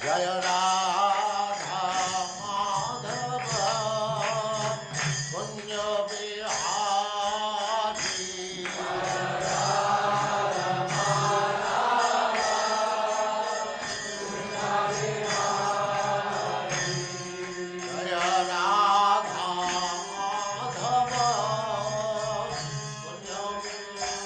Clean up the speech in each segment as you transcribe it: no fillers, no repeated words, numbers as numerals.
जय राधा माधव कुंज बिहारी। जय राधा माधव कुंज बिहारी।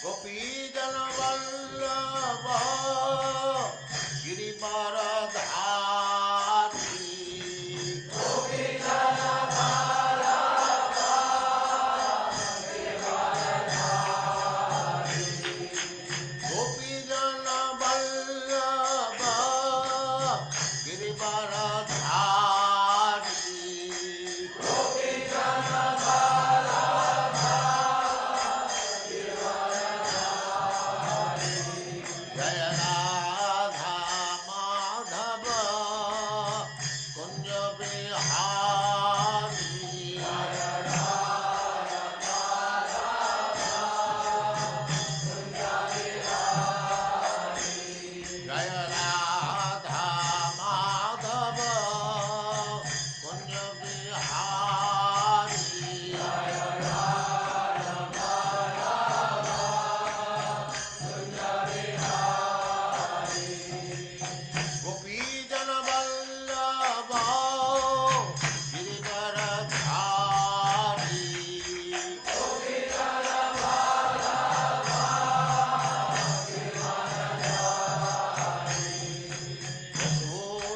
गोपी जन वल्लभ गिरिवरधारी। गोपी जन वल्लभ गिरिवरधारी। जय राधा माधव कुंज बिहारी। जय राधा माधव कुंज बिहारी। गोपी जन वल्लभ गिरिवरधारी।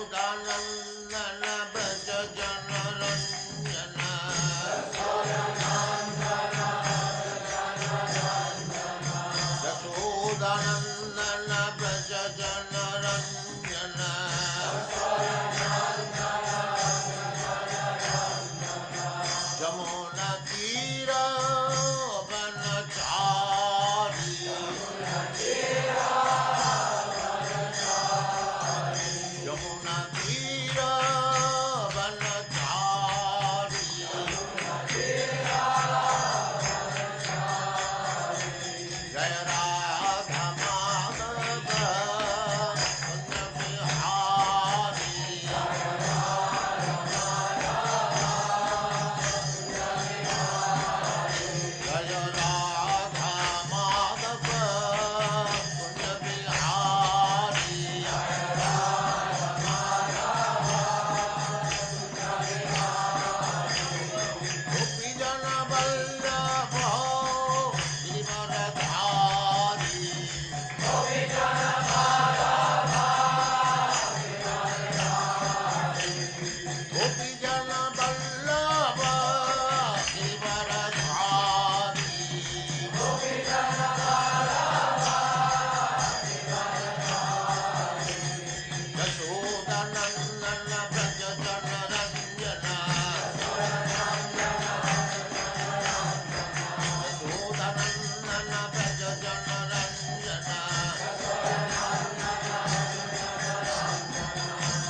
यशोदानंदन व्रज जन रंजन। यशोदानंदन व्रज जन रंजन। जमुना तीर वनचारी। यमुना तीर वनचारी। जय राधा माधव कुंज बिहारी। जय राधा माधव कुंज बिहारी। गोपी जन वल्लभ गिरिवरधारी। गोपी जन वल्लभ गिरिवरधारी। यशोदानंदन व्रज जन रंजन। यशोदानंदन व्रज जन रंजन।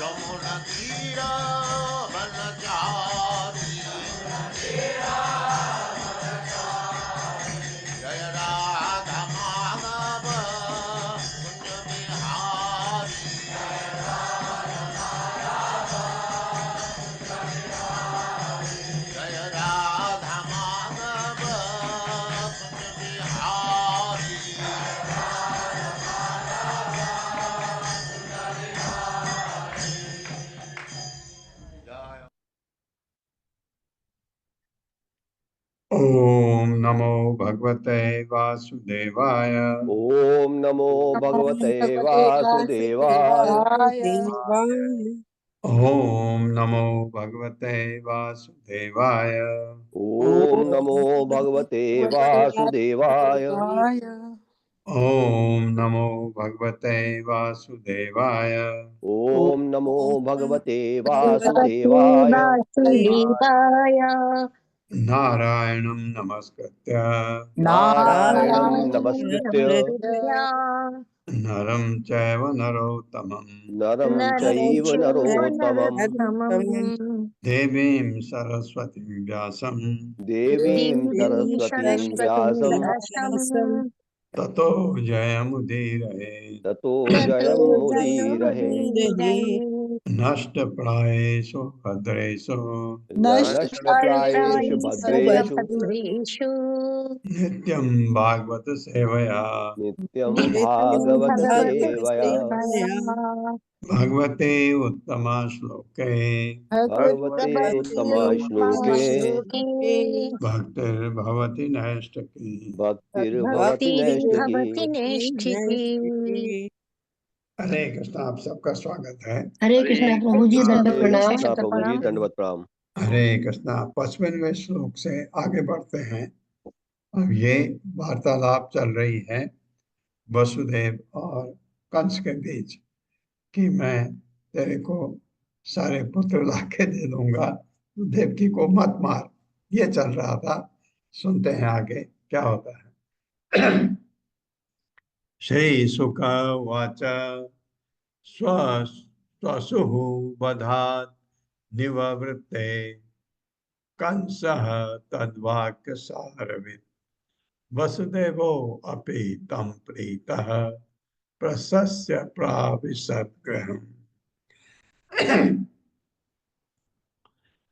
यमुना तीर वनचारी। जय राधा माधव कुंज बिहारी। जय राधा माधव कुंज बिहारी। जय ओम नमो भगवते वासुदेवाय। ओम नमो भगवते वासुदेवाय। ओम नमो भगवते वासुदेवाय। ओम नमो भगवते वासुदेवाय। ओम नमो भगवते वासुदेवाय। ओम नमो भगवते वासुदेवाय। वासुदेवाय नारायणं नमस्कृत्य नारायणं नारायणं नमस्कृत्य नरं चैव नरोत्तमं नरं चैव नरोत्तमं देवीं सरस्वतीं व्यासं देवीं सरस्वतीं व्यासं ततो जयमुदीरये। ततो जयमुदीरये। नष्टप्रायेषु भद्रेषु नष्टप्रायेषु भद्रेषु नित्यं भागवत सेवया नित्यं भागवत सेवया भगवते उत्तमा श्लोके भगवते उत्तमश्लोके भक्तिर्भवति नैष्ठिकी। भक्तिर्भवति नैष्ठिकी। हरे कृष्ण। आप सबका स्वागत है। हरे कृष्णा प्रभु जी, दंडवत हरे प्रणाम। कृष्णा प्रभु जी, दंडवत प्रणाम। हरे कृष्णा। 55वें श्लोक से आगे बढ़ते हैं। अब ये वार्तालाप चल रही है वसुदेव और कंस के बीच कि मैं तेरे को सारे पुत्र लाके दे दूंगा, तू देवकी को मत मार। ये चल रहा था। सुनते हैं आगे क्या होता है। श्री शुक उवाच स्वसुः वधात् निववृत्ते कंसः तद्वाक्यसारवित् वसुदेवो अपि तं प्रीतः प्रशस्य प्राविशत् गृहम्।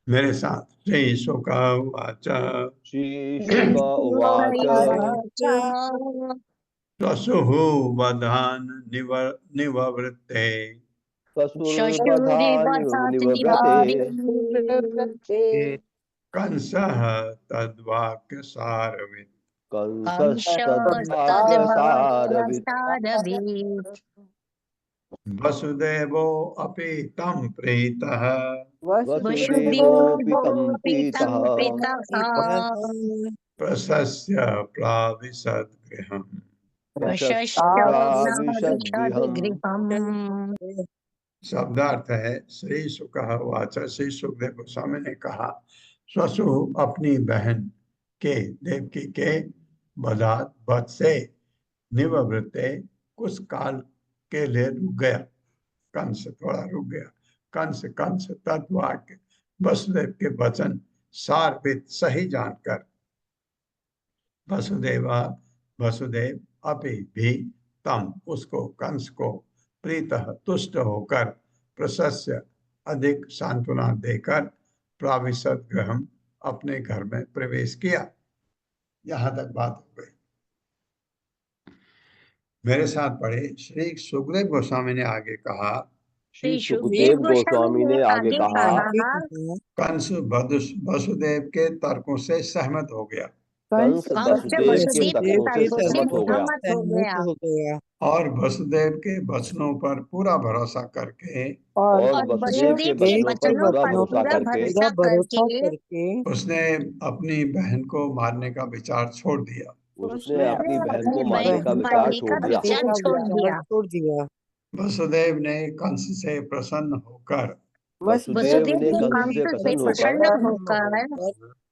मेरे साथ श्री शुक उवाच श्रीशुक उवाच स्वसुः वधान् निववृत्ते श्वशुर्वधानिवव्रते कंसः तद्वाक्यसारवित् कंसस्तद्वाक्यसारवित् वसुदेवो अपि तं प्रीतः वसुदेवोऽपि तं प्रीतः प्रशस्य प्राविशत् गृहम्। प्रशस्त्राविशद्गृहम्। शब्दार्थ है श्री शुक उवाच। श्री सुखदेव गोस्वामी ने कहा स्वसु अपनी बहन के देवकी के वध से निवृत्ते कुछ काल के लिए रुक गया। कंस थोड़ा रुक गया। कंस तद्वाक्य वसुदेव के वचन सारवित सही जानकर वसुदेव अपि भी तम उसको कंस को प्रीतः तुष्ट होकर प्रशस्य अधिक सांत्वना देकर प्राविशद गृहम अपने घर में प्रवेश किया। यहां तक बात हो गई। मेरे साथ पढ़े श्री सुखदेव गोस्वामी ने आगे कहा श्री सुखदेव गोस्वामी ने आगे कहा कंस वसुदेव के तर्कों से सहमत हो गया कंस वसुदेव के तर्कों से सहमत हो गया और वसुदेव के वचनों पर पूरा भरोसा करके और वसुदेव के वचनों पर पूरा भरोसा करके उसने अपनी बहन को मारने का विचार छोड़ दिया। उसने अपनी बहन को मारने का विचार छोड़ दिया। वसुदेव ने कंस से प्रसन्न होकर वसुदेव ने कंस से प्रसन्न होकर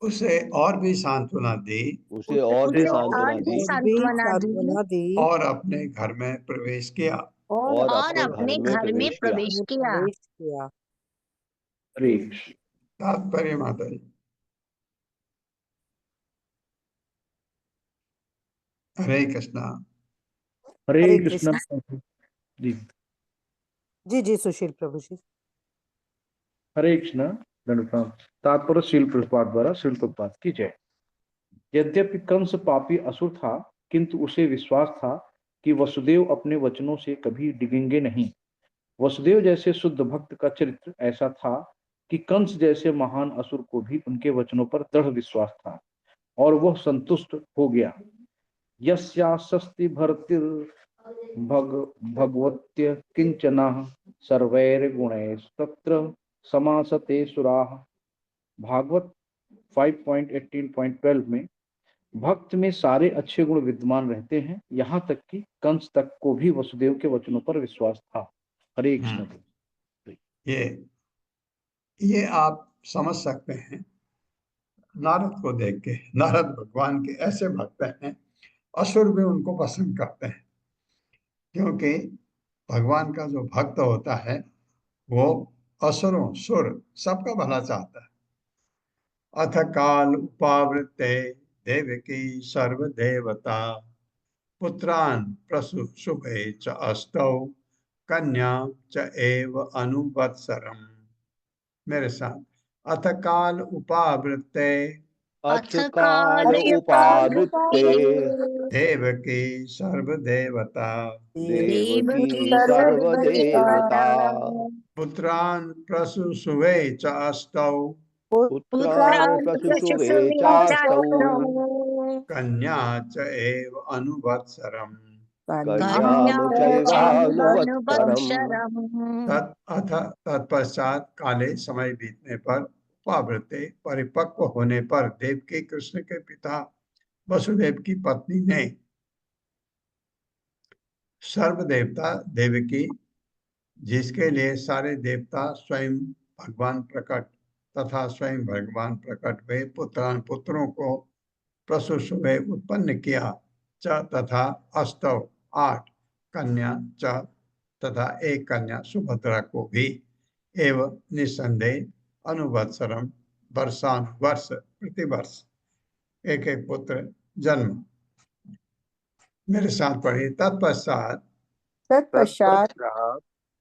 उसे और भी सांत्वना दी उसे और भी सांत्वना दी और अपने घर में प्रवेश किया। और अपने घर में प्रवेश किया। तात्पर्य माता जी। हरे कृष्णा। हरे कृष्णा जी। जी सुशील प्रभु जी। हरे कृष्णा दंडवत। तात्पर्य शील प्रभुपाद द्वारा शील प्रभुपाद की जय। यद्यपि कंस पापी असुर था, किंतु उसे विश्वास था कि वसुदेव अपने वचनों से कभी डिगेंगे नहीं। वसुदेव जैसे शुद्ध भक्त का चरित्र ऐसा था कि कंस जैसे महान असुर को भी उनके वचनों पर दृढ़ विश्वास था और वह संतुष्ट हो गया। यस्यास्ति भरतिर भगवत्य किंचनः सर्वैर्गुणैस्तत्र समासते सुराः। भागवत 5.18.12 में भक्त में सारे अच्छे गुण विद्यमान रहते हैं, यहाँ तक कि कंस तक को भी वसुदेव के वचनों पर विश्वास था। हरे कृष्ण। ये आप समझ सकते हैं नारद को देख के, नारद भगवान के ऐसे भक्त हैं, असुर भी उनको पसंद करते हैं, क्योंकि भगवान का जो भक्त होता है वो असुरों सुर सबका भला चाहता है। अथ काल उपावृत्ते देवकी सर्वदेवता पुत्रान् प्रसु शुभे च अस्तौ कन्या च एव अनुवत्सरम्। मेरे साथ, अथ काल उपावृत्ते अथ काल उपावृत्ते देवकी सर्वदेवता देवकी सर्वदेवता पुत्रान् प्रसूसुवे च अस्तौ पुत्रान् प्रसुषुवे चास्तौ कन्या च एव अनुवत्सरम्। कन्यां चैवानुवत्सरम्। अथ तत्पश्चात काले समय बीतने पर उपावृत्ते परिपक्व होने पर देवकी कृष्ण के पिता वसुदेव की पत्नी ने सर्व देवता देवकी, जिसके लिए सारे देवता स्वयं भगवान प्रकट तथा स्वयं भगवान प्रकट हुए, पुत्रों को प्रसूसुवे उत्पन्न किया, च तथा अस्तव 8 कन्या च तथा एक कन्या सुभद्रा को भी, एवं निसंदेह अनुवत्सरम वर्षानुवर्ष प्रतिवर्ष एक एक पुत्र जन्म। मेरे साथ पढ़िए, तत्पश्चात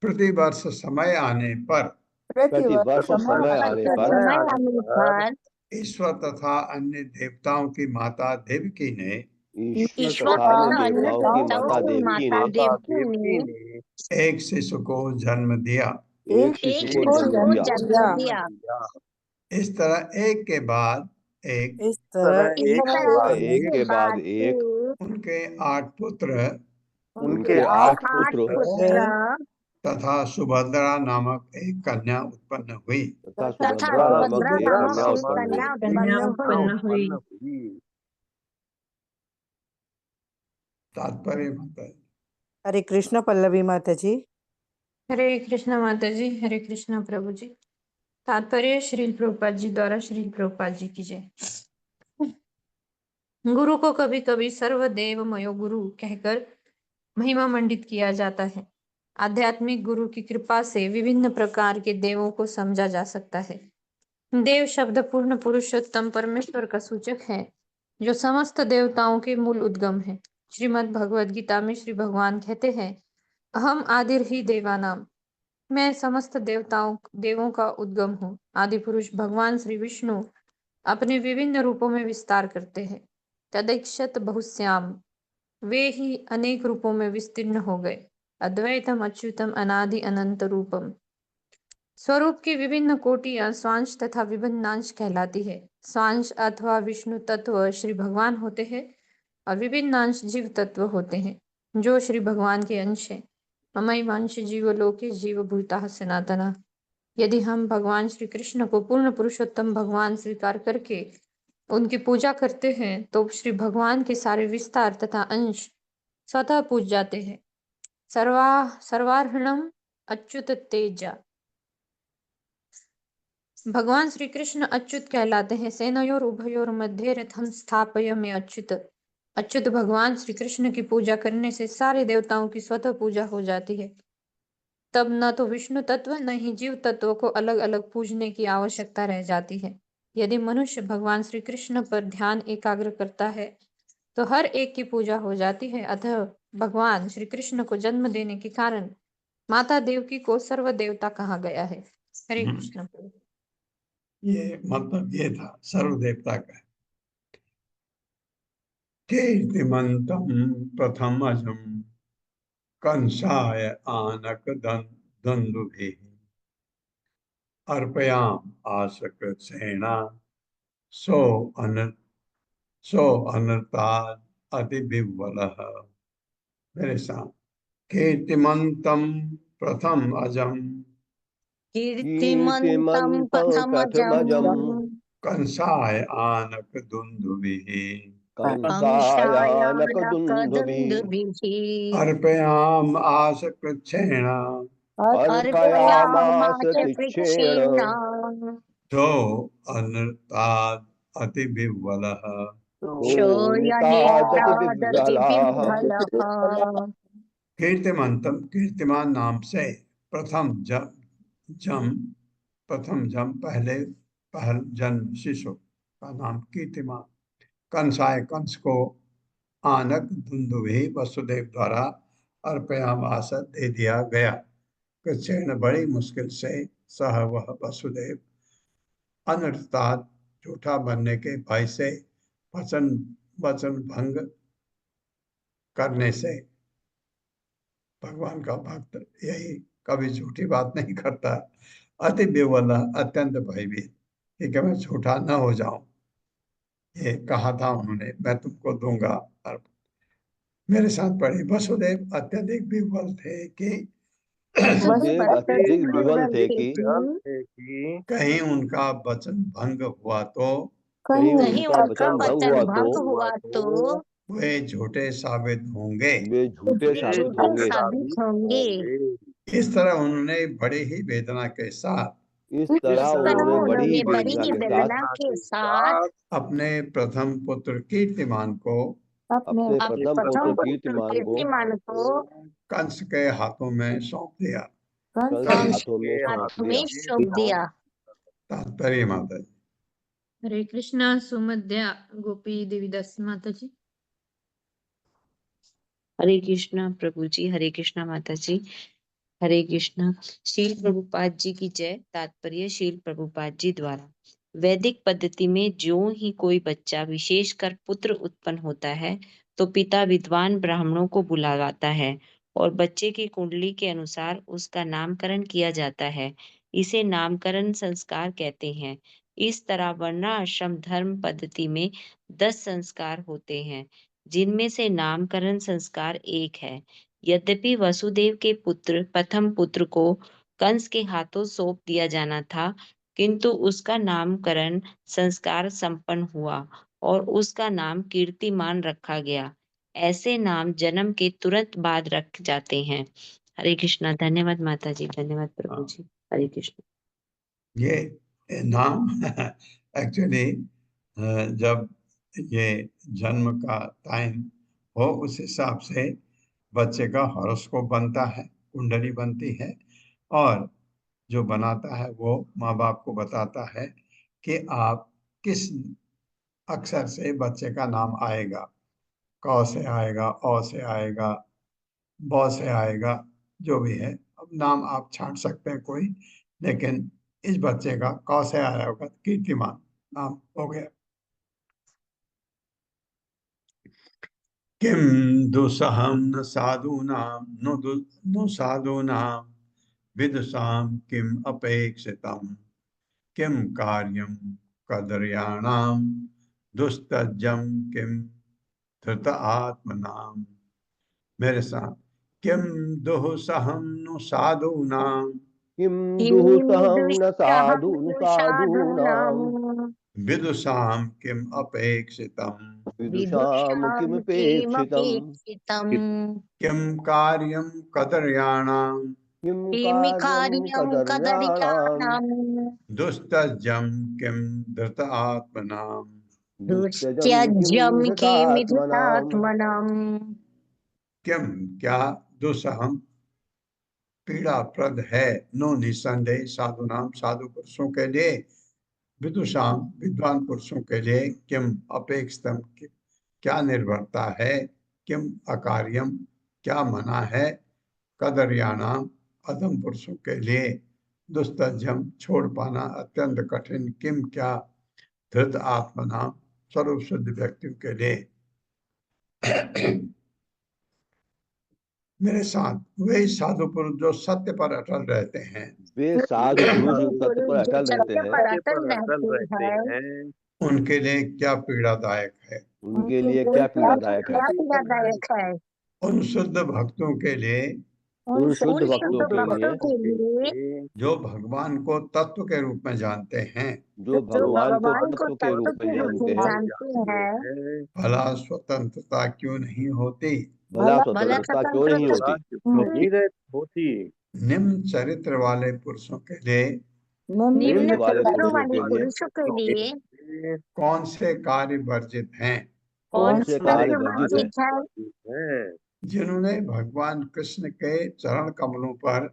प्रतिवर्ष समय आने पर प्रतिवर्ष समय आने पर ईश्वर तथा अन्य देवताओं की माता देवकी ने ईश्वर तथा अन्य देवताओं की माता देवकी ने एक शिशु को जन्म दिया। एक शिशु को जन्म दिया। इस तरह एक के बाद एक एक के बाद एक उनके 8 पुत्र उनके 8 पुत्र तथा सुभद्रा नामक एक कन्या उत्पन्न हुई। तथा सुभद्रा नामक एक कन्या उत्पन्न हुई। तात्पर्य माता जी। हरे कृष्ण पल्लवी माता जी। हरे कृष्णा माता जी, हरे कृष्णा प्रभु जी। तात्पर्य श्रील प्रभुपाद जी द्वारा श्रील प्रभुपाद जी की जय। गुरु को कभी कभी सर्वदेवमयो गुरु कहकर महिमा मंडित किया जाता है। आध्यात्मिक गुरु की कृपा से विभिन्न प्रकार के देवों को समझा जा सकता है। देव शब्द पूर्ण पुरुषोत्तम परमेश्वर का सूचक है, जो समस्त देवताओं के मूल उद्गम है। श्रीमद् भगवद गीता में श्री भगवान कहते हैं, अहम आदिर्हि देवानाम, मैं समस्त देवों का उद्गम हूँ। आदि पुरुष भगवान श्री विष्णु अपने विभिन्न रूपों में विस्तार करते हैं। तदैक्षत बहुश्याम, वे ही अनेक रूपों में विस्तीर्ण हो गए। अद्वैतम अच्युतम अनादि अनंत रूपम, स्वरूप की विभिन्न कोटियां स्वांश तथा विभिन्नांश कहलाती है। स्वांश अथवा विष्णु तत्व श्री भगवान होते हैं और विभिन्नांश जीव तत्व होते हैं, जो श्री भगवान के अंश है। ममैवांश जीवलोके जीवभूताः सनातनः। यदि हम भगवान श्री कृष्ण को पूर्ण पुरुषोत्तम भगवान स्वीकार करके उनकी पूजा करते हैं, तो श्री भगवान के सारे विस्तार तथा अंश स्वतः पूज जाते हैं। सर्वार्हणम अच्युत तेजा, भगवान श्री कृष्ण अच्युत कहलाते हैं। सेनयोर उभयोर मध्य रथम स्थापय में अच्युत। अच्युत भगवान श्री कृष्ण की पूजा करने से सारे देवताओं की स्वतः पूजा हो जाती है। तब न तो विष्णु तत्व न ही जीव तत्व को अलग अलग पूजने की आवश्यकता रह जाती है। यदि मनुष्य भगवान श्री कृष्ण पर ध्यान एकाग्र करता है तो हर एक की पूजा हो जाती है। अतः भगवान श्री कृष्ण को जन्म देने के कारण माता देवकी को सर्व देवता कहा गया है। हरे कृष्ण। ये मतलब ये था सर्व देवता का। कीर्तिमंतम प्रथम अजम कंसाय आनक दंदुभिः अर्पयाम आसकृत सेना सो अनर्ताद अति विह्वलः। मेरे साथ, कीर्तिमंतम प्रथम अजम कीर्तिमन्तं प्रथमजं कंसाय आनक दुंदुभिः कंसायानकदुन्दुभिः अर्पयाम आसकृच्छेण अर्पयामास तिच्छेण सो अनर्ताद अति विह्वलः शोयनेत्रादतिविह्वलः कीर्तिमंतम कीर्तिमान नाम से प्रथम जम पहल जन्म शिशु का नाम कीर्तिमान। कंसाय कंस को आनक दुंदुभि वसुदेव द्वारा अर्पयामास दे दिया गया। कृच्छ्रेण बड़ी मुश्किल से सह वह वसुदेव अनर्थात झूठा बनने के भय से वचन वचन भंग करने से, भगवान का भक्त यही कभी झूठी बात नहीं करता, अति विह्वल अत्यंत भयभीत कि मैं झूठा न हो जाऊं। ये कहा था उन्होंने, मैं तुमको दूंगा। और मेरे साथ पढ़े वसुदेव अत्यधिक विह्वल थे कि वसुदेव अत्यधिक विह्वल थे कि कहीं उनका वचन भंग हुआ तो कहीं कहीं उनका उनका वचन भंग वचन हुआ भंग हुआ तो वे झूठे साबित होंगे। वे झूठे वे साबित झूठे होंगे। साबित होंगे। इस तरह उन्होंने बड़े ही वेदना के साथ इस इस तरह तरह उन्होंने बड़ी ही उन्होंने बड़ी वेदना ही के साथ वेदना के साथ अपने प्रथम पुत्र कीर्तिमान को अपने अपने प्रथम पुत्र प्रथम पुत्र कीर्तिमान को कीर्तिमान को कंस के हाथों में सौंप दिया। कंस के कंस हाथों में सौंप हाथ दिया। में सौंप दिया। तात्पर्य माता जी। हरे कृष्णा सुमध्या गोपी देवीदास माता जी। हरे कृष्णा प्रभु जी, हरे कृष्णा माता जी, हरे कृष्णा। शील प्रभुपाद जी की जय। तात्पर्य शील प्रभुपाद जी द्वारा वैदिक पद्धति में ज्यों ही कोई बच्चा विशेषकर पुत्र उत्पन्न होता है तो पिता विद्वान ब्राह्मणों को बुलाता है और बच्चे की कुंडली के अनुसार उसका नामकरण किया जाता है। इसे नामकरण संस्कार कहते हैं। इस तरह वर्णाश्रम धर्म पद्धति में 10 संस्कार होते हैं, जिनमें से नामकरण संस्कार एक है। यद्यपि वसुदेव के पुत्र प्रथम पुत्र को कंस के हाथों सौंप दिया जाना था, किंतु उसका नामकरण संस्कार संपन्न हुआ और उसका नाम कीर्तिमान रखा गया। ऐसे नाम जन्म के तुरंत बाद रख जाते हैं। हरे कृष्णा। धन्यवाद माता जी, धन्यवाद प्रभु जी। हरे कृष्ण। ये नाम एक्चुअली जब ये जन्म का टाइम हो उस हिसाब से बच्चे का हॉरोस्कोप बनता है, कुंडली बनती है, और जो बनाता है वो माँ बाप को बताता है कि आप किस अक्षर से बच्चे का नाम आएगा। क से आएगा, अ से आएगा, ब से आएगा, जो भी है। अब नाम आप छांट सकते हैं कोई, लेकिन इस बच्चे का क से आया होगा, कीर्तिमान नाम हो गया। किम दुसहम न साधूनाम नु साधूनाम विदुषाम किम अपेक्षितम किम कार्यम कदर्याणाम दुस्तजम किम धृत आत्मनाम। मेरे साथ, किम दुसहम नु साधूनाम किम दुःसहं न साधूनाम साधूनां विदुषाम किम अपेक्षितम विदुषां किमपेक्षितम् किमपेक्षितम् किम कार्यम कदर्याणाम किं किमि कार्यं कार्यं कदर्याणां कदर्याणाम् दुस्तजम किम धृत आत्मनाम। दुस्त्यजं किं दुस्त्यजं धृतात्मनाम्। किमिधृतात्मनम्। किम क्या दुसहम पीड़ाप्रद है, नो निसंदेह साधु नाम साधु पुरुषों के लिए, विदुषाम विद्वान पुरुषों के लिए, किम अपेक्षितम क्या निर्भरता है, किम अकार्यम क्या मना है, कदर्याणाम अधम पुरुषों के लिए, दुस्तजम छोड़ पाना अत्यंत कठिन, किम क्या धृत आत्मनाम स्वरूप शुद्ध व्यक्तियों के लिए। मेरे साथ वे साधु पुरुष जो सत्य पर अटल रहते हैं, वे साधु पुरुष जो सत्य पर जो अटल रहते सत्य हैं, पर अटल रहते हैं, उनके लिए क्या पीड़ादायक है। उनके लिए क्या पीड़ादायक है। क्या पीड़ादायक है। उन शुद्ध भक्तों के लिए उन शुद्ध उन भक्तों शुद्ध के लिए भक्तों के लिए जो भगवान को तत्व के रूप में जानते हैं, जो जो भगवान को भगवान को तत्व के तत्व रूप में के रूप जानते में हैं, जानते हैं, भला स्वतंत्रता क्यों नहीं होती। भला भला स्वतंत्रता क्यों नहीं स्वतंत्रता होती। निम्न चरित्र वाले पुरुषों के लिए निम्न वाले चरित्रों पुरुषों वाले के लिए पुरुषों के लिए कौन से कार्य वर्जित हैं? कौन से कार्य वर्जित है? वर्जित है? जिन्होंने भगवान कृष्ण के चरण कमलों पर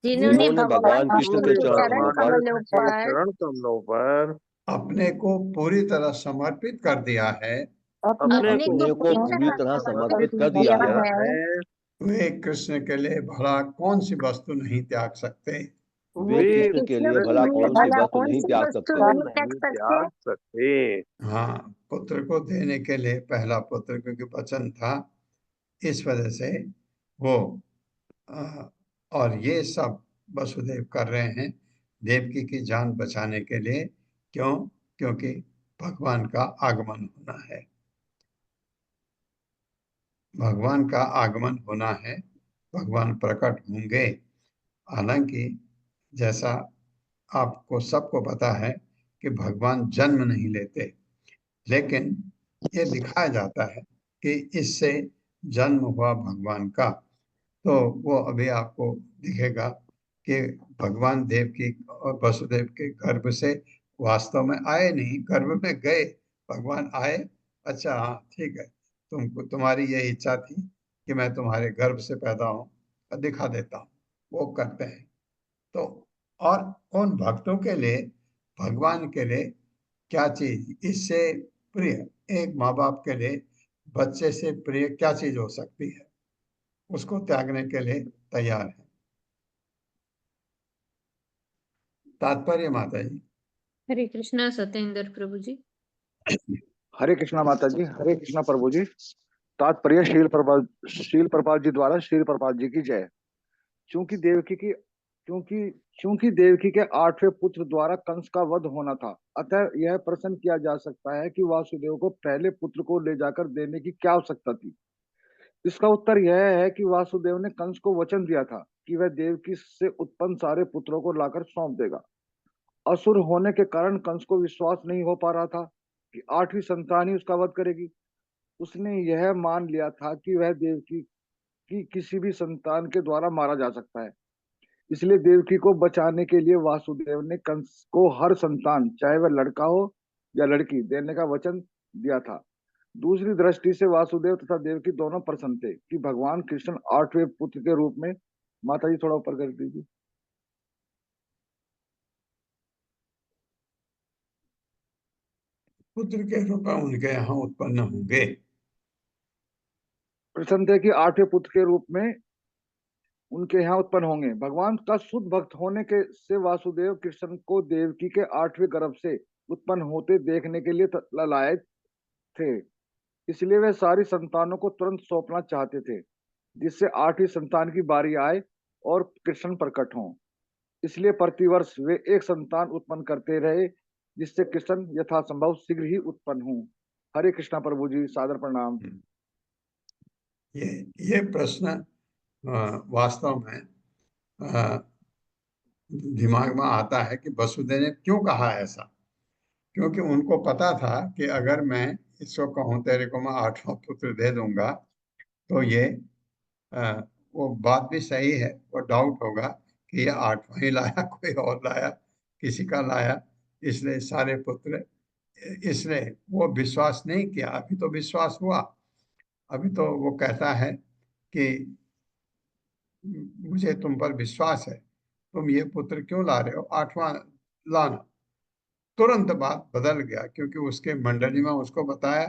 जिन्होंने भगवान कृष्ण कृष्ण के के चरण चरण कमलों पर कमलों पर अपने को पूरी तरह समर्पित कर दिया है, अपने को पूरी तरह समर्पित कर दिया है, वे कृष्ण के लिए भला कौन सी वस्तु नहीं त्याग सकते? वे कृष्ण के लिए भला कौन सी वस्तु नहीं त्याग सकते? हाँ, पुत्र को देने के लिए, पहला पुत्र क्योंकि वचन था, इस वजह से वो और ये सब वसुदेव कर रहे हैं देवकी की जान बचाने के लिए। क्यों? क्योंकि भगवान का आगमन होना है, भगवान का आगमन होना है, भगवान प्रकट होंगे। हालांकि जैसा आपको सबको पता है कि भगवान जन्म नहीं लेते, लेकिन ये दिखाया जाता है कि इससे जन्म हुआ भगवान का। तो वो अभी आपको दिखेगा कि भगवान देव की और वसुदेव के गर्भ से वास्तव में आए नहीं, गर्भ में गए, भगवान आए, अच्छा हाँ ठीक है, तुमको तुम्हारी ये इच्छा थी कि मैं तुम्हारे गर्भ से पैदा हूँ और दिखा देता हूँ, वो करते हैं। तो और उन भक्तों के लिए, भगवान के लिए क्या चीज इससे प्रिय, एक माँ बाप के लिए बच्चे से प्रिय क्या चीज हो सकती है? उसको त्यागने के लिए तैयार है। तात्पर्य माता जी। हरे कृष्णा सत्येंद्र प्रभु जी। हरे कृष्णा माता जी, हरे कृष्णा प्रभु जी। तात्पर्य शील प्रपाल जी द्वारा शील प्रपाल जी की जय। चूंकि देवकी की क्योंकि चूंकि देवकी के 8वें पुत्र द्वारा कंस का वध होना था, अतः यह प्रश्न किया जा सकता है कि वासुदेव को पहले पुत्र को ले जाकर देने की क्या आवश्यकता थी। इसका उत्तर यह है कि वासुदेव ने कंस को वचन दिया था कि वह देवकी से उत्पन्न सारे पुत्रों को लाकर सौंप देगा। असुर होने के कारण कंस को विश्वास नहीं हो पा रहा था कि 8वीं संतान ही उसका वध करेगी। उसने यह मान लिया था कि वह देवकी की किसी भी संतान के द्वारा मारा जा सकता है। इसलिए देवकी को बचाने के लिए वासुदेव ने कंस को हर संतान, चाहे वह लड़का हो या लड़की, देने का वचन दिया था। दूसरी दृष्टि से वासुदेव तथा देवकी दोनों प्रसन्न थे कि भगवान कृष्ण 8वें पुत्र के रूप में, माता जी थोड़ा ऊपर कर दीजिए, पुत्र के रूप में उनके यहाँ उत्पन्न होंगे। प्रसन्न थे कि 8वें पुत्र के रूप में उनके यहाँ उत्पन्न होंगे। भगवान का शुद्ध भक्त होने के से वासुदेव कृष्ण को देवकी के 8वें गर्भ से उत्पन्न होते देखने के लिए लालायित थे। इसलिए वे सारी संतानों को तुरंत सौंपना चाहते थे, जिससे 8वीं संतान की बारी आए और कृष्ण प्रकट हों। इसलिए प्रतिवर्ष वे एक संतान उत्पन्न करते रहे, जिससे कृष्ण यथासंभव शीघ्र ही उत्पन्न हों। हरे कृष्णा प्रभु जी, सादर प्रणाम। ये प्रश्न वास्तव में दिमाग में आता है कि वसुदेव ने क्यों कहा ऐसा। क्योंकि उनको पता था कि अगर मैं इसको कहूँ तेरे को मैं 8वां पुत्र दे दूंगा, तो ये वो बात भी सही है, वो डाउट होगा कि ये 8वां ही लाया, कोई और लाया, किसी का लाया, इसलिए सारे पुत्र, इसलिए वो विश्वास नहीं किया। अभी तो विश्वास हुआ, अभी तो वो कहता है कि मुझे तुम पर विश्वास है, तुम ये पुत्र क्यों ला रहे हो, 8वां लाना। तुरंत बात बदल गया, क्योंकि उसके मंडली में उसको बताया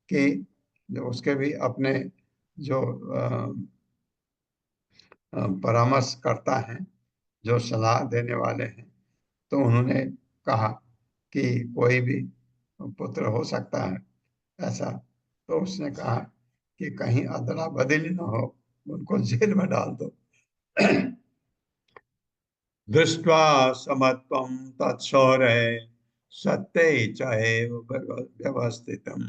कि जो उसके भी अपने जो परामर्श करता है, जो सलाह देने वाले हैं, तो उन्होंने कहा कि कोई भी पुत्र हो सकता है ऐसा। तो उसने कहा कि कहीं अदला बदली न हो, उनको जेल में डाल दो। दृष्ट्वा समत्वं तत्सौरे सत्ये चैव व्यवस्थितम्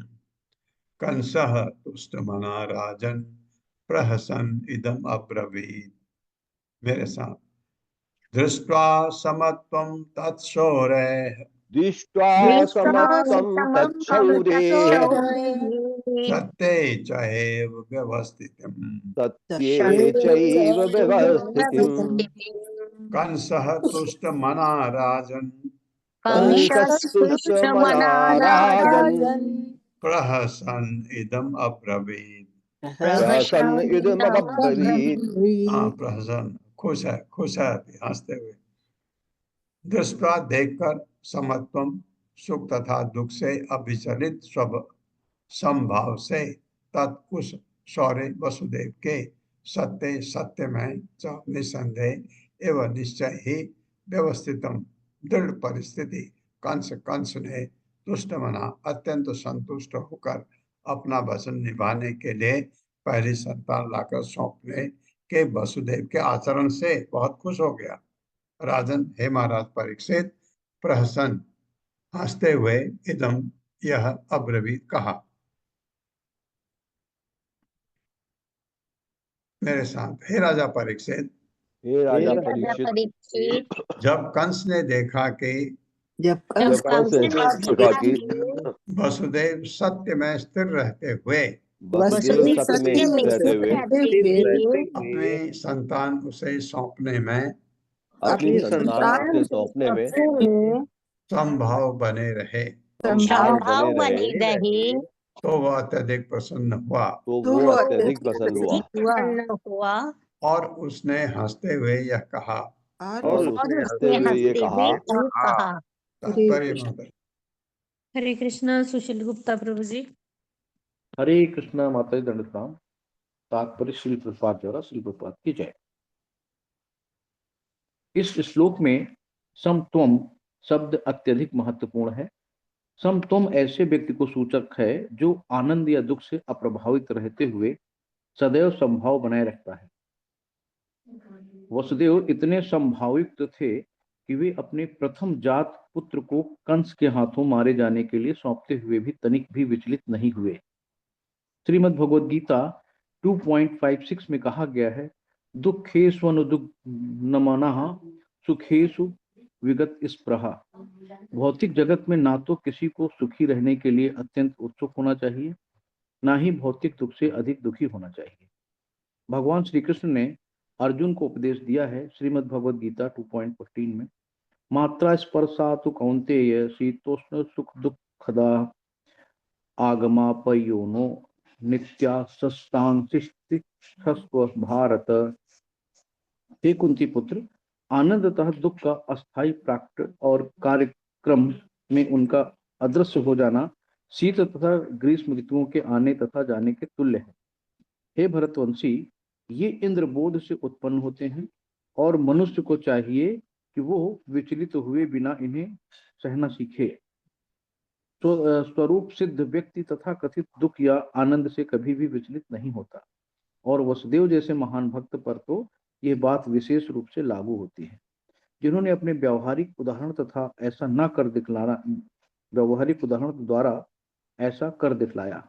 कंसः तुष्टमना राजन् प्रहसन इदम अब्रवीत्। मेरे साथ, दृष्ट्वा समत्वं तत्सौरे दृष्ट्वा समत्वं तच्छौरेः सत्ये चैव व्यवस्थितम् सत्ये चैव व्यवस्थितिम् कंसः तुष्टमना राजन् पंकस्पुष्पमया राजन् प्रहसन इदम अब्रवीत। प्रहसन् इदमब्रवीत्। हाँ, प्रहसन खुश है हंसते हुए। दृष्टा देखकर समत्वम सुख तथा दुख से अभिचलित समभाव से तत् उस शौर्य वसुदेव के सत्य में च निसंदेह एवं निश्चय ही व्यवस्थितम दृढ़ परिस्थिति कंस ने तुष्ट मना अत्यंत संतुष्ट होकर अपना वचन निभाने के लिए पहली संतान लाकर सौंपने के वसुदेव के आचरण से बहुत खुश हो गया। राजन, हे महाराज परीक्षित, प्रहसन हंसते हुए इदम यह अब्रवीत कहा। मेरे साथ, हे राजा परीक्षित, हे राजा परीक्षित, जब कंस ने देखा कि जब कंस ने देखा कि वसुदेव सत्य में स्थिर रहते हुए वसुदेव सत्य में रहते हुए अपनी संतान उसे सौंपने में संभाव बने रहे तो वह अत्यधिक प्रसन्न हुआ और उसने हंसते हुए यह कहा। तात्पर्य माता। हरे कृष्णा। सुशील गुप्ता प्रभु जी। हरे कृष्णा माता जी दंड प्रणाम। तात्पर्य श्रील प्रभुपाद द्वारा श्रील प्रभुपाद की जय। इस श्लोक में समत्वम शब्द अत्यधिक महत्वपूर्ण है। समत्वम ऐसे व्यक्ति को सूचक है जो आनंद या दुख से अप्रभावित रहते हुए सदैव संभाव बनाए रखता है। वसुदेव इतने संभावित थे कि वे अपने प्रथम जात पुत्र को कंस के हाथों मारे जाने के लिए सौंपते हुए भी तनिक भी विचलित नहीं हुए। श्रीमद् भगवद गीता 2.56 में कहा गया है, दुःखेष्वनुद्विग्नमनः सुखेषु विगत स्पृहा। भौतिक जगत में ना तो किसी को सुखी रहने के लिए अत्यंत उत्सुक होना चाहिए, ना ही भौतिक दुख से अधिक दुखी होना चाहिए। भगवान श्री कृष्ण ने अर्जुन को उपदेश दिया है श्रीमद् भगवद गीता 2.14 में, मात्रा स्पर्शातु कौन्तेय शीतोष्ण सुख दुःखदा आगमापयोनो नित्या सस्तांसिष्ठस्व भारत। हे कुंती पुत्र, आनंदतः दुख का अस्थायी प्राकृत और कार्यक्रम में उनका अदृश्य हो जाना शीत तथा ग्रीष्म ऋतुओं के आने तथा जाने के तुल्य है। हे भरतवंशी, ये इंद्रबोध से उत्पन्न होते हैं और मनुष्य को चाहिए कि वो विचलित हुए बिना इन्हें सहना सीखे। तो स्वरूप सिद्ध व्यक्ति तथा कथित दुख या आनंद से कभी भी विचलित नहीं होता, और वसुदेव जैसे महान भक्त पर तो ये बात विशेष रूप से लागू होती है, जिन्होंने अपने व्यावहारिक उदाहरण तथा ऐसा न कर दिखलाना व्यावहारिक उदाहरण द्वारा ऐसा कर दिखलाया।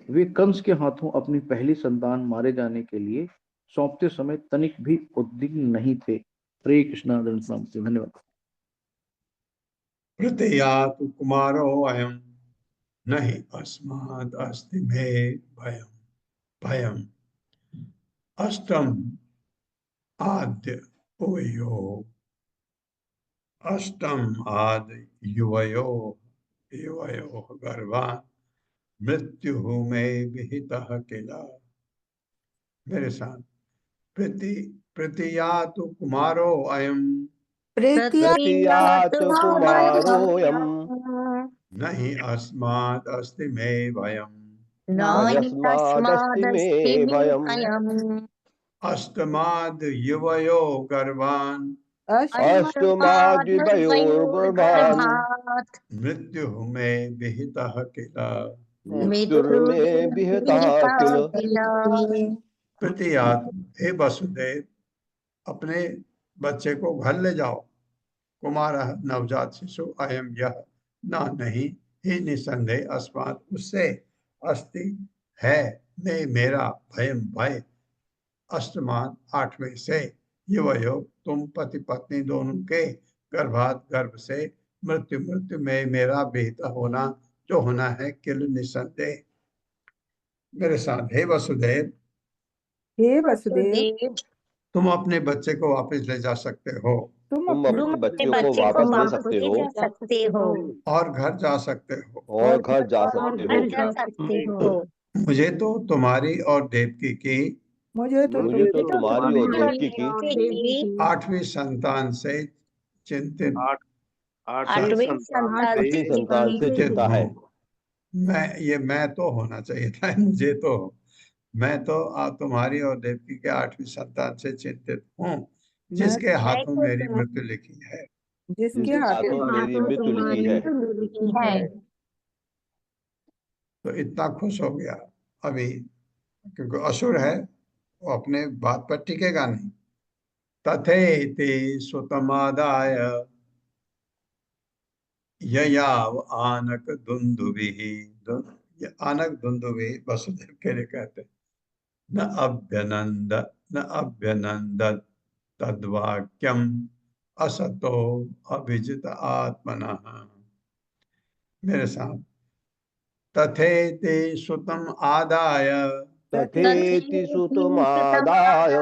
वे कंस के हाथों अपनी पहली संतान मारे जाने के लिए सौंपते समय तनिक भी उद्विग्न नहीं थे। हरे कृष्णा। धन्यवाद। प्रत्ययातु कुमारो अयम् न हि अस्माद् अस्ति मे भयम् अष्टम आद्य युवयो गर्भान् मृत्युः मे विहितः किल। मेरे साथ, प्रत्ययातु कुमारो अयम् प्रत्ययातु कुमारोऽयम् नहि अस्माद् अस्ति मे भयम् नास्मादस्ति मे भयम् अष्टमाद् युवयो गर्भान् अष्टमाद्युवयोर्गर्भान् मृत्युः मे विहितः किल। मृत्युर्मे विहितः किल। प्रत्ययात, हे वसुदेव, अपने बच्चे को घर ले जाओ। कुमार नवजात शिशु अयम यह न नहीं ही निसंदेह अस्मात् उससे अस्ति है मेरा भयम भय अष्टमान 8वें से युवयो तुम पति पत्नी दोनों के गर्भ से मृत्यु में मेरा विहित होना जो होना है किल निसंदेह। मेरे साथ, हे वसुदेव, तुम अपने बच्चे को वापस ले जा सकते हो तुम अपने बच्चों को वापस ले सकते हो और घर जा सकते हो। और घर जा सकते हो। मुझे तो तुम्हारी और देवकी की मुझे तो मुझे तो तुम्हारी और देवकी की 8वीं संतान से चिंतित आठवीं संतान से चिंता है। मैं तो होना चाहिए था मुझे तो। मैं तो तुम्हारी और देवकी के 8वीं संतान से चिंतित हूँ, जिसके हाथों मेरी मृत्यु लिखी है। जिसके हाथों मेरी मृत्यु लिखी है। तो इतना खुश हो गया अभी, क्योंकि असुर है, वो अपने बात पर टिकेगा नहीं। तथेति सुतमादाय ययाव आनक दुंदुभिः। आनक दुंदुभि वसुदेव के लिए कहते हैं। न अभ्यनंदत तद्वाक्यम असतो अभिजित आत्मनः। मेरे साथ तथेति सुतम आदाय। तथेति सुतमादाय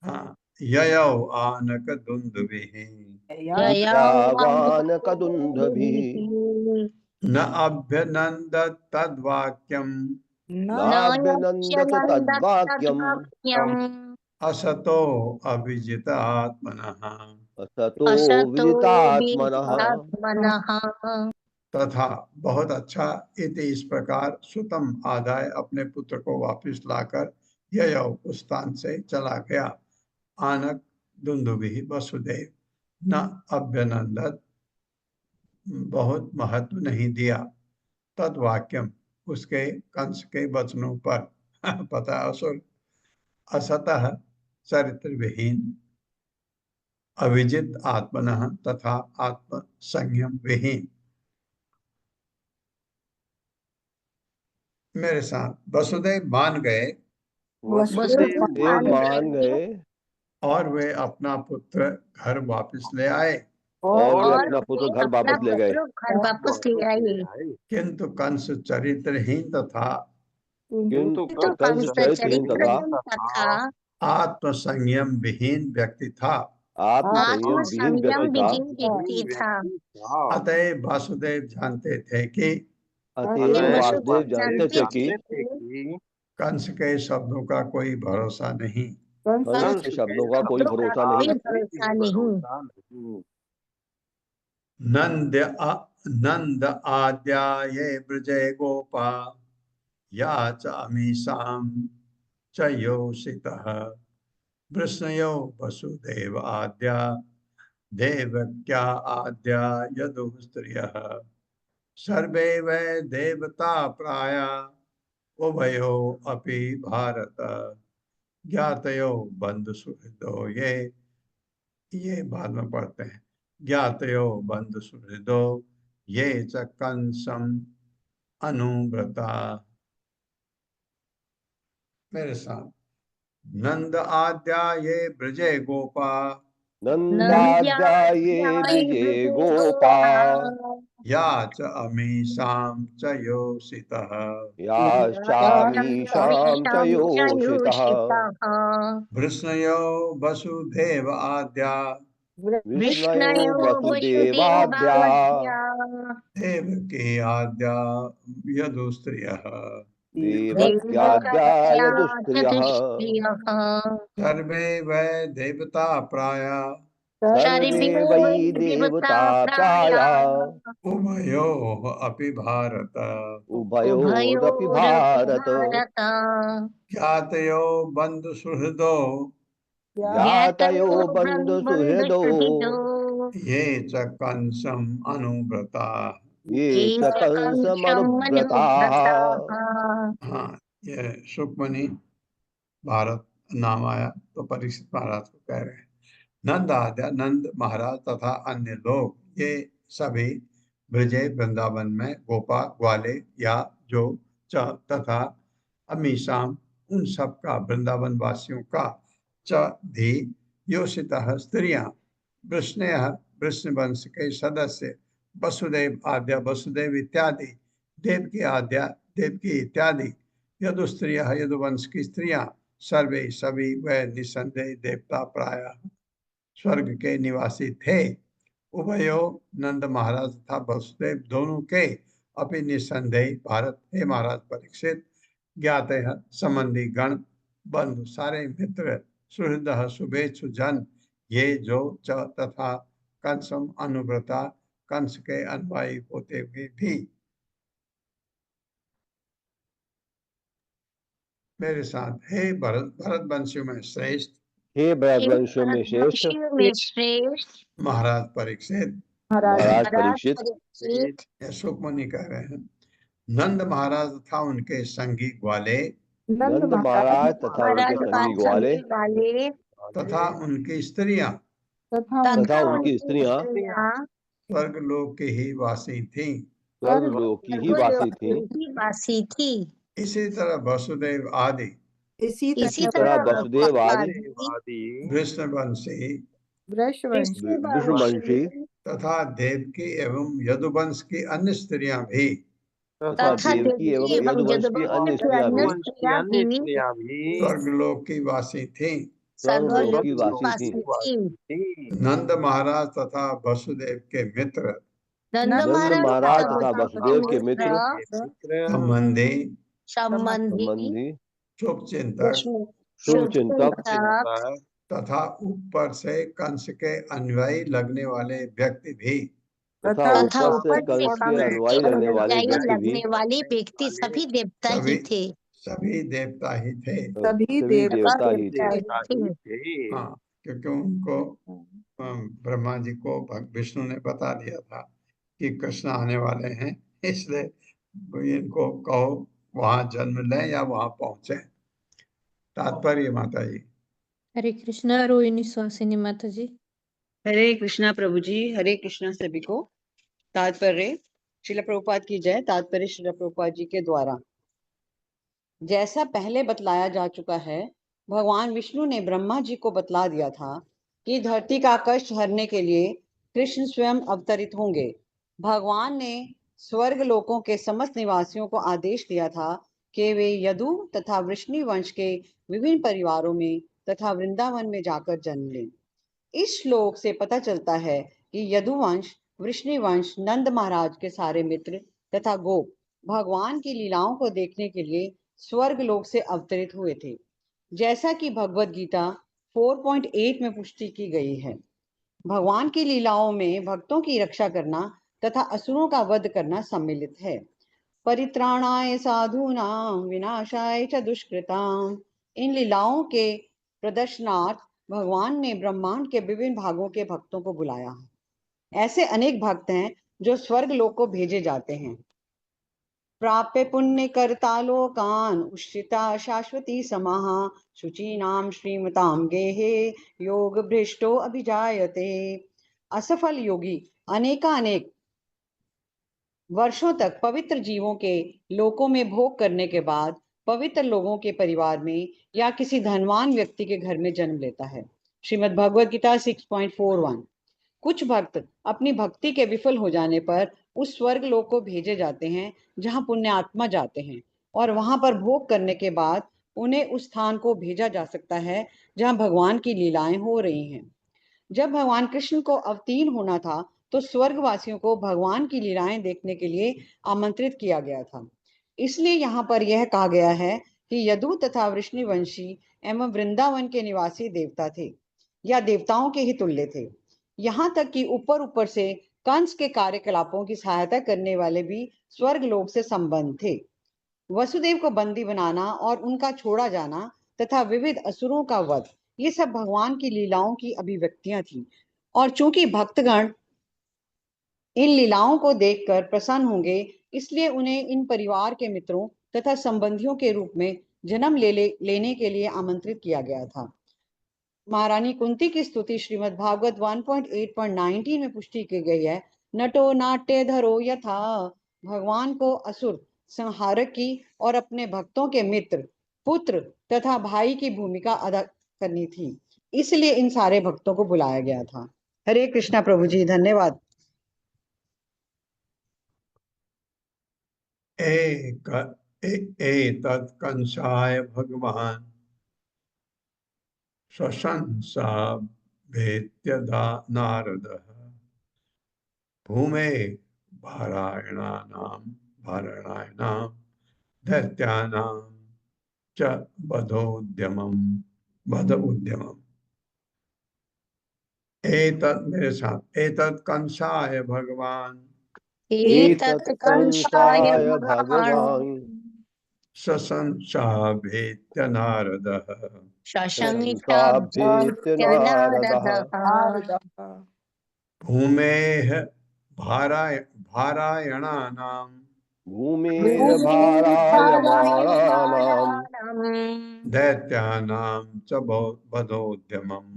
हाँ, ययौ आनक दुंदुभिः यावान कदुंधभिः न अभ्यनंदत तद्वाक्यम नाभ्यनंदत तद्वाक्यम् असतो अभिजित आत्मनः। असतो विदितात्मनः। तथा बहुत अच्छा, इति इस प्रकार सुतम आदाय अपने पुत्र को वापस लाकर ययौ उस स्थान से चला गया। आनक दुंदुभि वसुदेव न अभ्यनंदत, बहुत महत्व नहीं दिया, तद्वाक्यम उसके कंस के वचनों पर। पता असुर असतः चरित्र विहीन, अविजित आत्मनः तथा आत्म संयम विहीन। मेरे साथ वसुदेव मान गए वसुदेव मान गए और वे अपना पुत्र घर वापस ले आए। और वे अपना पुत्र घर वापस ले गए। किंतु कंस चरित्रहीन तथा किंतु कंस चरित्रहीन तथा आत्म संयम विहीन व्यक्ति था। आत्म संयम विहीन व्यक्ति था। अतएव वासुदेव जानते थे कि अतएव वासुदेव जानते थे कि कंस के शब्दों का कोई भरोसा नहीं। कंस के शब्दों का कोई भरोसा नहीं। नंद आद्या ये ब्रजे गोपा या च अमीषां च योषितः वृष्णयो वसुदेव आद्या देवक्या आद्या यदुः स्त्रियः सर्वे वै देवता प्राया उभयो अपि भारत ज्ञातयो बंधु सुहृदो। ये बाद में पढ़ते हैं। ज्ञातयो बंधु सुहृदो ये च कंसम अनुव्रता। मेरे साथ नंद आद्या ये ब्रजे गोपा नंदाद्या ये ब्रजे गोपा या च अमीषां च योषितः याश्चामीषां च योषितः वृष्णयो वसुदेव आद्या विष्णयो वसुदेवाद्या देवकी आद्या यदुस्त्रियः देवक्याद्या यदुस्त्रियः सर्वे वै देवता प्राया सर्वे वै देवता प्राया उभयोः अपि भारत उभयोरपि भारत ज्ञातयो बंधु सुहृदो ज्ञातयो बंधु सुहृदो ये च कंसम अनुव्रता। ये च कंसमनुव्रताः। हाँ, ये सुखमणि भारत नाम आया तो परीक्षित महाराज को कह रहे हैं। नंद आद्या नंद महाराज तथा अन्य लोग ये सभी ब्रजे वृंदावन में गोपा ग्वाले या जो च तथा अमीषाम उन सब का वृंदावन वासियों का च भी योषितः स्त्रियां वृष्णयः वृष्ण वंश के सदस्य वसुदेव आद्या वसुदेव इत्यादि देवकी आद्या देवकी इत्यादि यदुस्त्रियः यदुवंश की स्त्रियां सर्वे सभी वह निसंदेह देवता प्रायः स्वर्ग के निवासी थे। उभयो नंद महाराज तथा वसुदेव दोनों के अपनी निसंदेह भारत हे महाराज परीक्षित ज्ञात है संबंधी गण बंधु सारे मित्र सुहृद शुभेच्छु जन ये जो च तथा कंसम अनुव्रता कंस के अनुयायी होते हुए भी मेरे साथ हे भरत वंशियों में श्रेष्ठ हे भरतवंशियों में श्रेष्ठ महाराज परीक्षित महाराज परीक्षित ये सुखमणि कह रहे हैं नंद महाराज तथा उनके संगी ग्वाले नंद महाराज तथा उनके संगी ग्वाले तथा उनकी स्त्रियां तथा उनकी स्त्रियां स्वर्गलोक की ही वासी थीं। स्वर्गलोक की ही वासी थी। इसी तरह वसुदेव आदि इसी इसी तरह वसुदेव आदि वृषणवंशी वृषवंशी विष्णुवंशी तथा देवकी एवं यदुवंश की अन्य स्त्रियां भी तथा देवकी एवं यदुवंश की अन्य स्त्रियां भी स्वर्गलोक की वासी थीं। स्वर्गलोक की वासी थी। नंद महाराज तथा वसुदेव के मित्र नंद महाराज तथा वसुदेव के मित्र संबंधी शुभ चिंतक तथा ऊपर से कंस के अनुयायी लगने वाले व्यक्ति भी तथा ऊपर से कंस के अनुयायी रहने वाले व्यक्ति सभी देवता ही थे। सभी देवता ही थे। सभी देवता ही थे। हाँ, क्योंकि उनको ब्रह्मा जी को विष्णु ने बता दिया था कि कृष्ण आने वाले हैं, इसलिए इनको कहो वहां जन्म लें या वहां पहुंचे। तात्पर्य माता जी। हरे कृष्णा। रोहिणी सुहासिनी माता जी। हरे कृष्णा प्रभु जी, हरे कृष्णा सभी को। तात्पर्य श्रील प्रभुपाद की जय। तात्पर्य श्रील प्रभुपाद जी के द्वारा। जैसा पहले बतलाया जा चुका है, भगवान विष्णु ने ब्रह्मा जी को बतला दिया था कि धरती का कष्ट हरने के लिए कृष्ण स्वयं अवतरित होंगे। भगवान ने स्वर्ग लोकों के समस्त निवासियों को आदेश दिया था कि वे यदु तथा वृष्णि वंश के विभिन्न परिवारों में तथा वृंदावन में जाकर जन्म लें। इस श्लोक से पता चलता है कि यदुवंश, वृष्णिवंश, नंद महाराज के सारे मित्र तथा गोप भगवान की लीलाओं को देखने के लिए स्वर्ग लोक से अवतरित हुए थे, जैसा कि भगवत गीता 4.8 में पुष्टि की गई है। भगवान की लीलाओं में भक्तों की रक्षा करना तथा असुरों का वध करना सम्मिलित है। परित्राणाय साधूनां विनाशाय च दुष्कृतां। इन लीलाओं के प्रदर्शनार्थ भगवान ने ब्रह्मांड के विभिन्न भागों के भक्तों को बुलाया है। ऐसे अनेक भक्त हैं जो स्वर्ग लोक को भेजे जाते हैं। प्राप्य पुण्य करता लोकान उश्रिता शाश्वती समाः शुचीनाम श्रीमताम गेहे योग भ्रष्टो अभिजायते। असफल योगी अनेकानेक वर्षों तक पवित्र जीवों के लोकों में भोग करने के बाद पवित्र लोगों के परिवार में या किसी धनवान व्यक्ति के घर में जन्म लेता है। श्रीमद् भगवद गीता 6.41। कुछ भक्त अपनी भक्ति के विफल हो जाने पर उस स्वर्ग लोक को भेजे जाते हैं जहां पुण्यात्मा जाते हैं, और वहां पर भोग करने के बाद उन्हें उस स्थान को भेजा जा सकता है जहां भगवान की लीलाएं हो रही हैं। जब भगवान कृष्ण को अवतीर्ण होना था तो स्वर्गवासियों को भगवान की लीलाएं देखने के लिए आमंत्रित किया गया था। इसलिए यहाँ पर यह कहा गया है कि यदु तथा वृष्णिवंशी एवं वृंदावन के निवासी देवता थे या देवताओं के ही तुल्य थे। यहाँ तक कि ऊपर ऊपर से कंस के कार्यकलापों की सहायता करने वाले भी स्वर्ग लोक से संबंध थे। वसुदेव को बंदी बनाना और उनका छोड़ा जाना तथा विविध असुरों का वध, ये सब भगवान की लीलाओं की अभिव्यक्तियां थी। और चूंकि भक्तगण इन लीलाओं को देखकर प्रसन्न होंगे, इसलिए उन्हें इन परिवार के मित्रों तथा संबंधियों के रूप में जन्म लेने के लिए आमंत्रित किया गया था। महारानी कुंती की स्तुति श्रीमद् भागवत 1.8.19 में पुष्टि की गई है। नटो नाट्य धरो यथा। भगवान को असुर संहारक की और अपने भक्तों के मित्र, पुत्र तथा भाई की भूमिका अदा करनी थी, इसलिए इन सारे भक्तों को बुलाया गया था। हरे कृष्णा प्रभु जी, धन्यवाद। एतत् कंसाय भगवान स्वशंसा भेत्यदा नारदः भूमे भारायणानां दैत्यानां च बध उद्यमम्। एतत् मेरे साथ, एतत् कंसाय भगवान एतत् कंसाय भगवान् सशंसाभेत्य नारदः शशंसाभ्येत्य शशंसाभ्येत्य नारदः नारदः भूमेः भारायणानां भूमिर्भारायमाणानां दैत्यानां च बधोद्यमम्।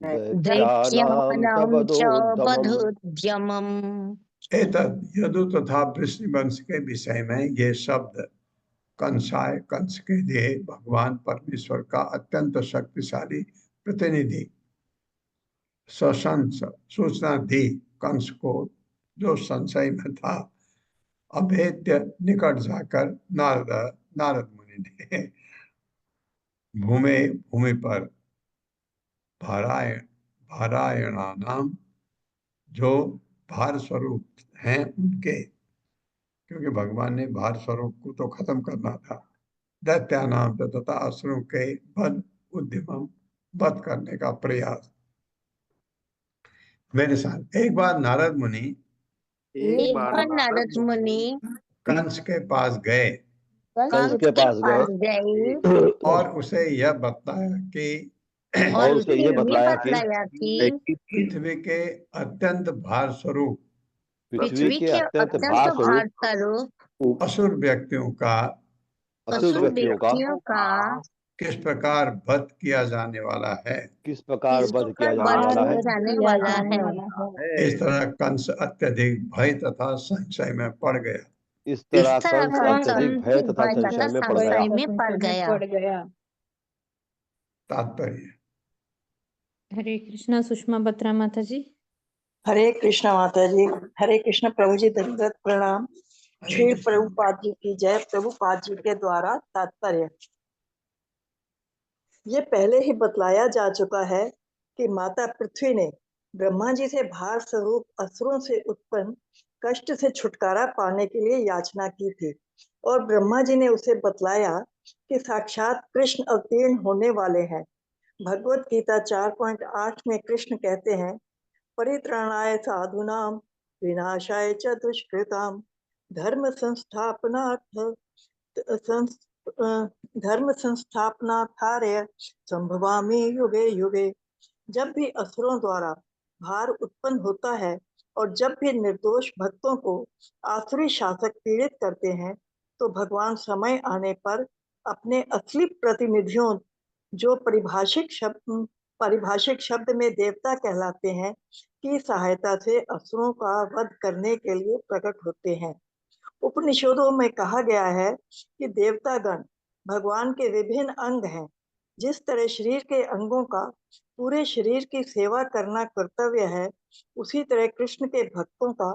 दैत्यानां च वधोद्यमम्। बधोद्यमम्। एतत् यदु तथा वृष्णिवंश के विषय में ये शब्द कंस के लिए भगवान परमेश्वर का अत्यंत शक्तिशाली प्रतिनिधि सशंस सूचना दी कंस को, जो संशय में था। अभेद्य निकट जाकर नारद मुनि ने भूमि पर भारायणानाम, जो भार स्वरूप हैं उनके, क्योंकि भगवान ने भार स्वरूप को तो खत्म करना था, दैत्यानाम तथा असुरों के वध करने का प्रयास। मेरे साथ एक बार नारद मुनि एक बार नारद मुनि कंस के पास गए कंस के पास गए और उसे यह बताया कि और उसे ये बतलाया कि पृथ्वी के अत्यंत भार स्वरूप पृथ्वी के अत्यंत भार स्वरूप असुर व्यक्तियों का किस प्रकार वध किया जाने वाला है, किस प्रकार वध किया जाने वाला है। इस तरह कंस अत्यधिक भय तथा संशय में पड़ गया। इस तरह कंस अत्यधिक भय तथा संशय में पड़ गया। तात्पर्य। हरे कृष्णा सुषमा बत्रा माता जी। हरे कृष्णा माता जी। हरे कृष्ण प्रभु जी, दंडवत प्रणाम। श्री प्रभुपाद जी की जय। प्रभुपाद जी के द्वारा तात्पर्य। ये पहले ही बतलाया जा चुका है कि माता पृथ्वी ने ब्रह्मा जी से भार स्वरूप असुरों से उत्पन्न कष्ट से छुटकारा पाने के लिए याचना की थी, और ब्रह्मा जी ने उसे बतलाया कि साक्षात कृष्ण अवतीर्ण होने वाले हैं। भगवत गीता 4.8 में कृष्ण कहते हैं, परित्राणाय साधूनां विनाशाय च दुष्कृतां धर्म संस्थापनार्थाय संभवामि युगे युगे। जब भी असुरों द्वारा भार उत्पन्न होता है और जब भी निर्दोष भक्तों को आसुरी शासक पीड़ित करते हैं, तो भगवान समय आने पर अपने असली प्रतिनिधियों, जो परिभाषिक शब्द में देवता कहलाते हैं, की सहायता से असुरों का वध करने के लिए प्रकट होते हैं। उपनिषदों में कहा गया है कि देवतागण भगवान के विभिन्न अंग हैं। जिस तरह शरीर के अंगों का पूरे शरीर की सेवा करना कर्तव्य है, उसी तरह कृष्ण के भक्तों का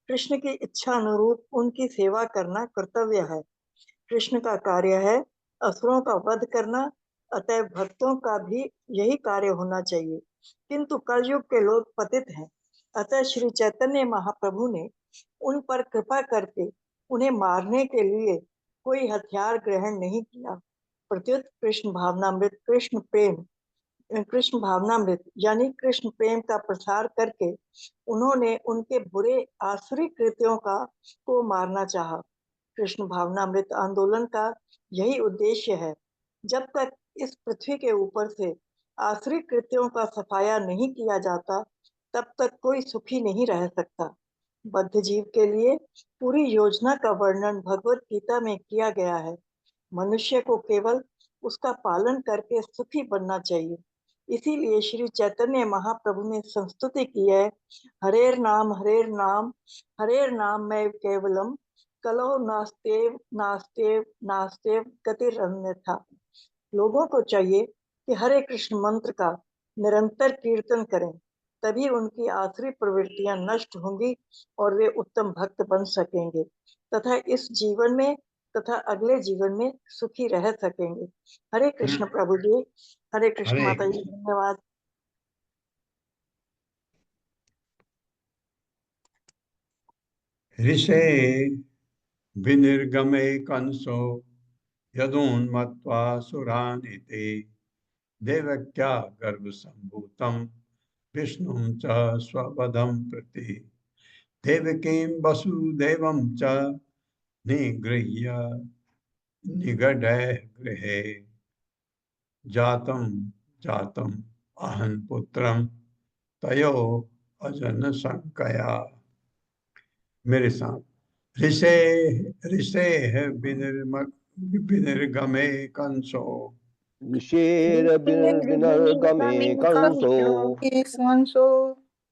कृष्ण की इच्छा अनुरूप उनकी सेवा करना कर्तव्य है। कृष्ण का कार्य है असुरों का वध करना, अतः भक्तों का भी यही कार्य होना चाहिए। किंतु कलयुग के लोग पतित हैं, अतः श्री चैतन्य महाप्रभु ने उन पर कृपा करके उन्हें मारने के लिए कोई हथियार ग्रहण नहीं किया। प्रत्युत कृष्ण भावनामृत यानी कृष्ण प्रेम का प्रसार करके उन्होंने उनके बुरे आसुरी कृत्यों को मारना चाहा। कृष्ण भावनामृत आंदोलन का यही उद्देश्य है। जब तक इस पृथ्वी के ऊपर से आसुरी कृत्यों का सफाया नहीं किया जाता, तब तक कोई सुखी नहीं रह सकता। बद्ध जीव के लिए पूरी योजना का वर्णन भगवत गीता में किया गया है। मनुष्य को केवल उसका पालन करके सुखी बनना चाहिए। इसीलिए श्री चैतन्य महाप्रभु ने संस्तुति की है, हरेर नाम मैं केवलम कलो नास्तेव नास्तेव नास्तेव गतिरन्यथा। लोगों को चाहिए कि हरे कृष्ण मंत्र का निरंतर कीर्तन करें, तभी उनकी आसुरी प्रवृत्तियां नष्ट होंगी और वे उत्तम भक्त बन सकेंगे तथा इस जीवन में तथा अगले जीवन में सुखी रह सकेंगे। हरे कृष्ण प्रभु जी। हरे कृष्ण हरे माता जी, धन्यवाद। ऋषे विनिर्गमे कंसो यदोन्मत्वा सुरानिति देवक्या गर्भसम्भूतं विष्णुं च स्वपदं प्रति देवकीं वसुदेवं च निगृह्य निगडे गृहे जातं जातं अहं पुत्रं तयो अजन संकया। मेरे साथ ऋषे ऋषे है विनिर्गमे कंसो ऋषेर्विनर्गमे कंसो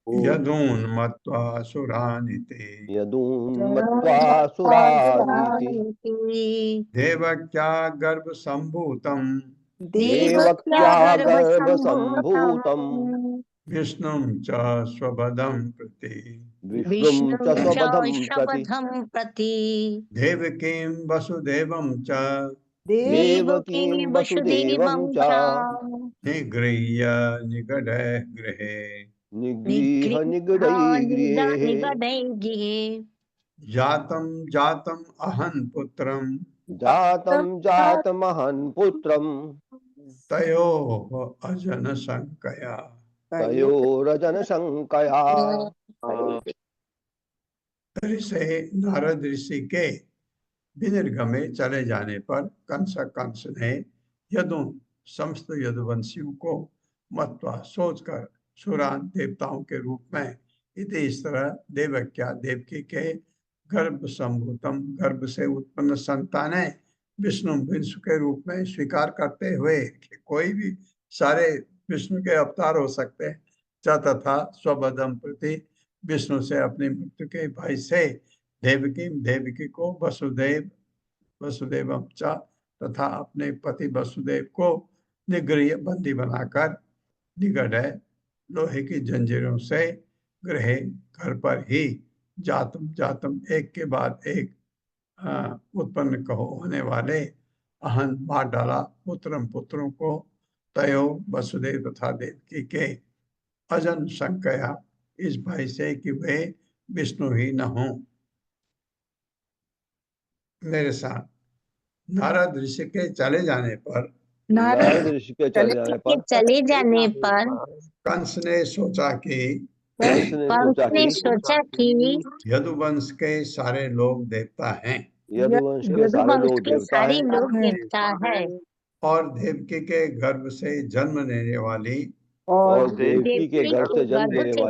यदून्मत्वा सुरानिति यदून्मत्वा सुरानीति देवक्या गर्भसम्भूतं देवक्या गर्भसम्भूतं विष्णुं च स्वपदं प्रति विष्णुं च स्वपदं प्रति देवकीं वसुदेवं च देवकीं वसुदेवं च निगृह्य निगडे गृहे निगृह्य निगडैर्गृहे जातं जातं अहं पुत्रं जातमहं पुत्रं तयोः अजन संकया। तयोरजन शंकया। ऋषि नारद ऋषि के विनिर्गमे चले जाने पर कंस ने यदु समस्त यदुवंशियों को मत्वा सोचकर सुरान देवताओं के रूप में इस तरह देवक्या देवकी के गर्भ संभूतम गर्भ से उत्पन्न संतानें विष्णु विष्णु के रूप में स्वीकार करते हुए कि कोई भी सारे विष्णु के अवतार हो सकते हैं तथा स्वबदम प्रति विष्णु से अपनी मृत्यु के भय से देवकी को वसुदेव तथा अपने पति वसुदेव को निगृह्य बंदी बनाकर निगडे लोहे की जंजीरों से गृह घर पर ही जातम एक के बाद एक उत्पन्न होने वाले अहन मार डाला पुत्रों को तयो वसुदेव तथा देवकी के अजन संकया इस भय से कि वे विष्णु ही न हो। मेरे साथ नारद ऋषि के चले जाने पर कंस ने सोचा कि यदुवंश के सारे लोग देवता हैं यदुवंश के सारे लोग देवता हैं और देवकी के गर्भ से जन्म लेने वाली और देवकी के गर्भ से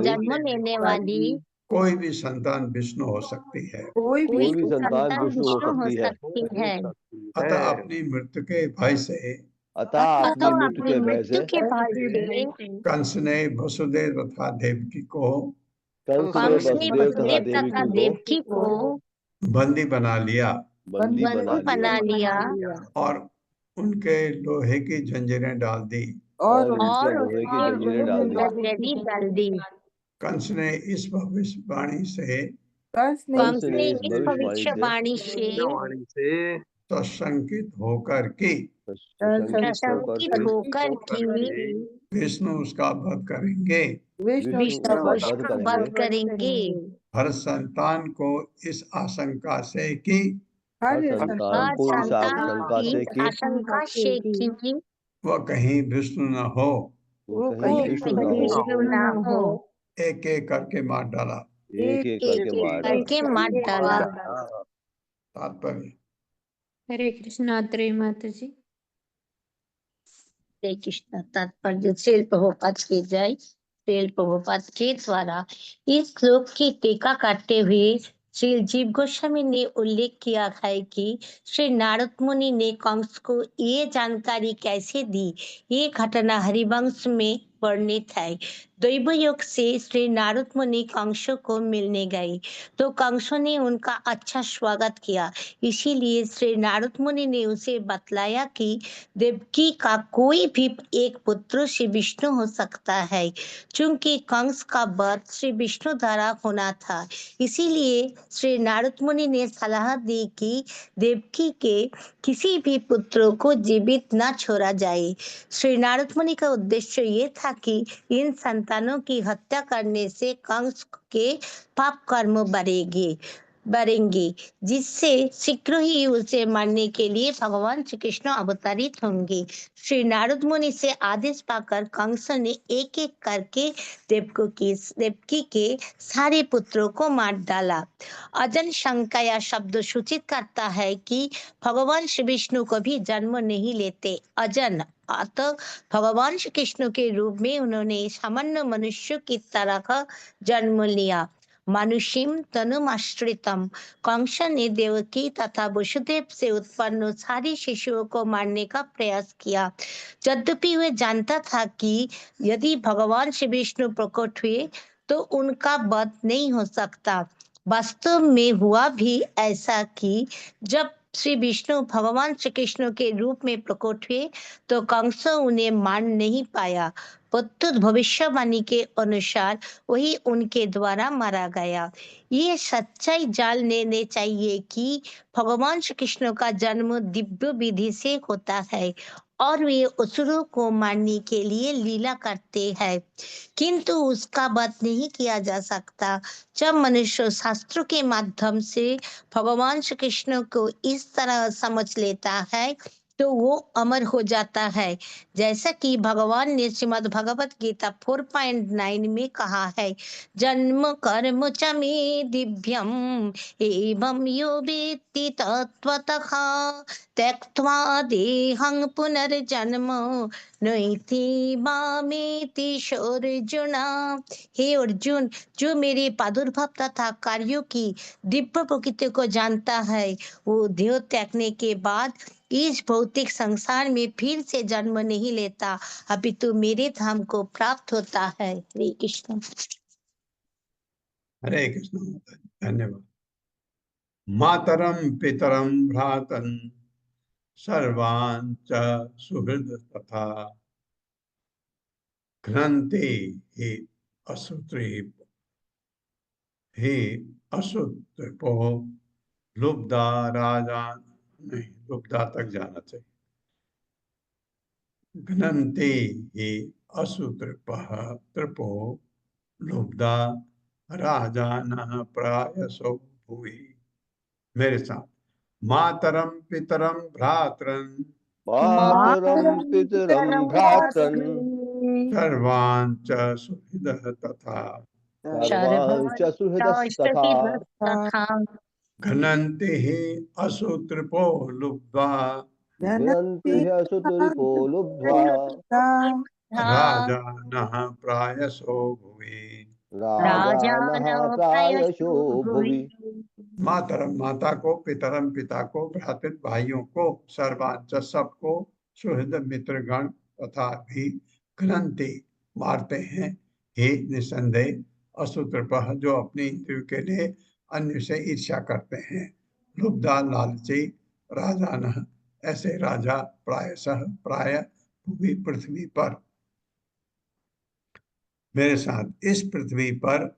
जन्म लेने वाली कोई भी संतान विष्णु हो सकती है। कोई भी संतान विष्णु हो सकती है। अतः अपनी मृत्यु के भय से कंस ने वसुदेव तथा देवकी को बंदी बना लिया और उनके लोहे की जंजीरें डाल दी कंस ने इस भविष्यवाणी से संशंकित होकर कि विष्णु उसका वध करेंगे हर संतान को इस आशंका से कि वह कहीं विष्णु न हो एक एक करके मार डाला। तात्पर्य हरे कृष्णा त्रय माता जी। हरे कृष्णा तात्पर्य श्रील प्रभुपाद की जय। श्रील प्रभुपाद के द्वारा इस श्लोक की टीका करते हुए श्री जीव गोस्वामी ने उल्लेख किया है कि श्री नारद मुनि ने कंस को ये जानकारी कैसे दी। ये घटना हरिवंश में वर्णित है। दैवयोग से श्री नारद मुनि कंस को मिलने गए तो कंस ने उनका अच्छा स्वागत किया। इसीलिए श्री नारद मुनि ने उसे बतलाया कि देवकी का कोई भी एक पुत्र श्री विष्णु हो सकता है, क्योंकि कंस का वध श्री विष्णु द्वारा होना था। इसीलिए श्री नारद मुनि ने सलाह दी कि देवकी के किसी भी पुत्र को जीवित न छोड़ा जाए। श्री नारद मुनि का उद्देश्य ये था कि इन संतानों की हत्या करने से कंस के पाप कर्म बढ़ेंगे, जिससे शीघ्र ही उसे मारने के लिए भगवान श्री कृष्ण अवतरित होंगे। श्री नारद मुनि से आदेश पाकर कंस ने एक एक करके देवकी के सारे पुत्रों को मार डाला। अजन शंका या शब्द सूचित करता है कि भगवान श्री विष्णु को भी जन्म नहीं लेते। अजन अतः भगवान श्री कृष्ण के रूप में उन्होंने सामान्य मनुष्य की तरह जन्म लिया। मनुष्यम तनुमाश्रितम। कंस ने देवकी तथा वसुदेव से उत्पन्न सारे शिशुओं को मारने का प्रयास किया। यद्यपि वह जानता था कि यदि भगवान श्री विष्णु प्रकट हुए तो उनका वध नहीं हो सकता। वास्तव में हुआ भी ऐसा कि जब श्री विष्णु भगवान श्री कृष्ण के रूप में प्रकट हुए तो कंस उन्हें मार नहीं पाया। प्रत्युत भविष्यवाणी के अनुसार वही उनके द्वारा मारा गया। ये सच्चाई जान लेने चाहिए कि भगवान श्री कृष्ण का जन्म दिव्य विधि से होता है और वे असुरों को मारने के लिए लीला करते हैं, किंतु उसका वध नहीं किया जा सकता। जब मनुष्य शास्त्रों के माध्यम से भगवान श्री कृष्ण को इस तरह समझ लेता है तो वो अमर हो जाता है, जैसा कि भगवान ने श्रीमद् भगवत गीता 4.9 में कहा है, जन्म कर्म च मे दिव्यम एवं यो वेत्ति तत्त्वतः त्यक्त्वा देहं पुनर्जन्म नैति मामेति अर्जुना। हे अर्जुन, जो मेरे प्रादुर्भाव तथा कार्यों की दिव्य प्रकृति को जानता है वो देह त्यागने के बाद इस भौतिक संसार में फिर से जन्म नहीं लेता, अपितु मेरे धाम को प्राप्त होता है। हरे कृष्ण। हरे कृष्ण। धन्यवाद। मातरम पितरम भ्रातन सर्वान् च सुहृद तथा घ्नन्ति हि असुतृपो लुब्धा राजा। नहीं, लुब्धा तक जाना चाहिए। घ्नन्ति हि असुतृपः तृपो लुब्धा राजानः प्रायसो भुवि। मेरे साथ। मातरम पितरम भ्रातरन मातरम पितरम भ्रातरन सर्वान् च सुहृदः तथा सर्वान् च सुहृदस्तथा घ्नन्ति हि असुतृपो लुब्ध्वा घ्नन्ति हि असुतृपो लुब्ध्वा राजानः प्रायसो भुवि। राजानः प्रायशो भुवि। मातरम माता को, पितरम पिता को, भ्रातृ भाइयों को, सर्वांच सबको, सुहृद मित्रगण तथा भी घ्नन्ति मारते हैं, हे निसंदेह असुतृपः जो अपनी इंद्रियों के लिए अन्य से ईर्ष्या करते हैं, लुब्धा लालची, राजानः ऐसे राजा, प्रायशः प्राय भूमि पृथ्वी पर। मेरे साथ। इस पृथ्वी पर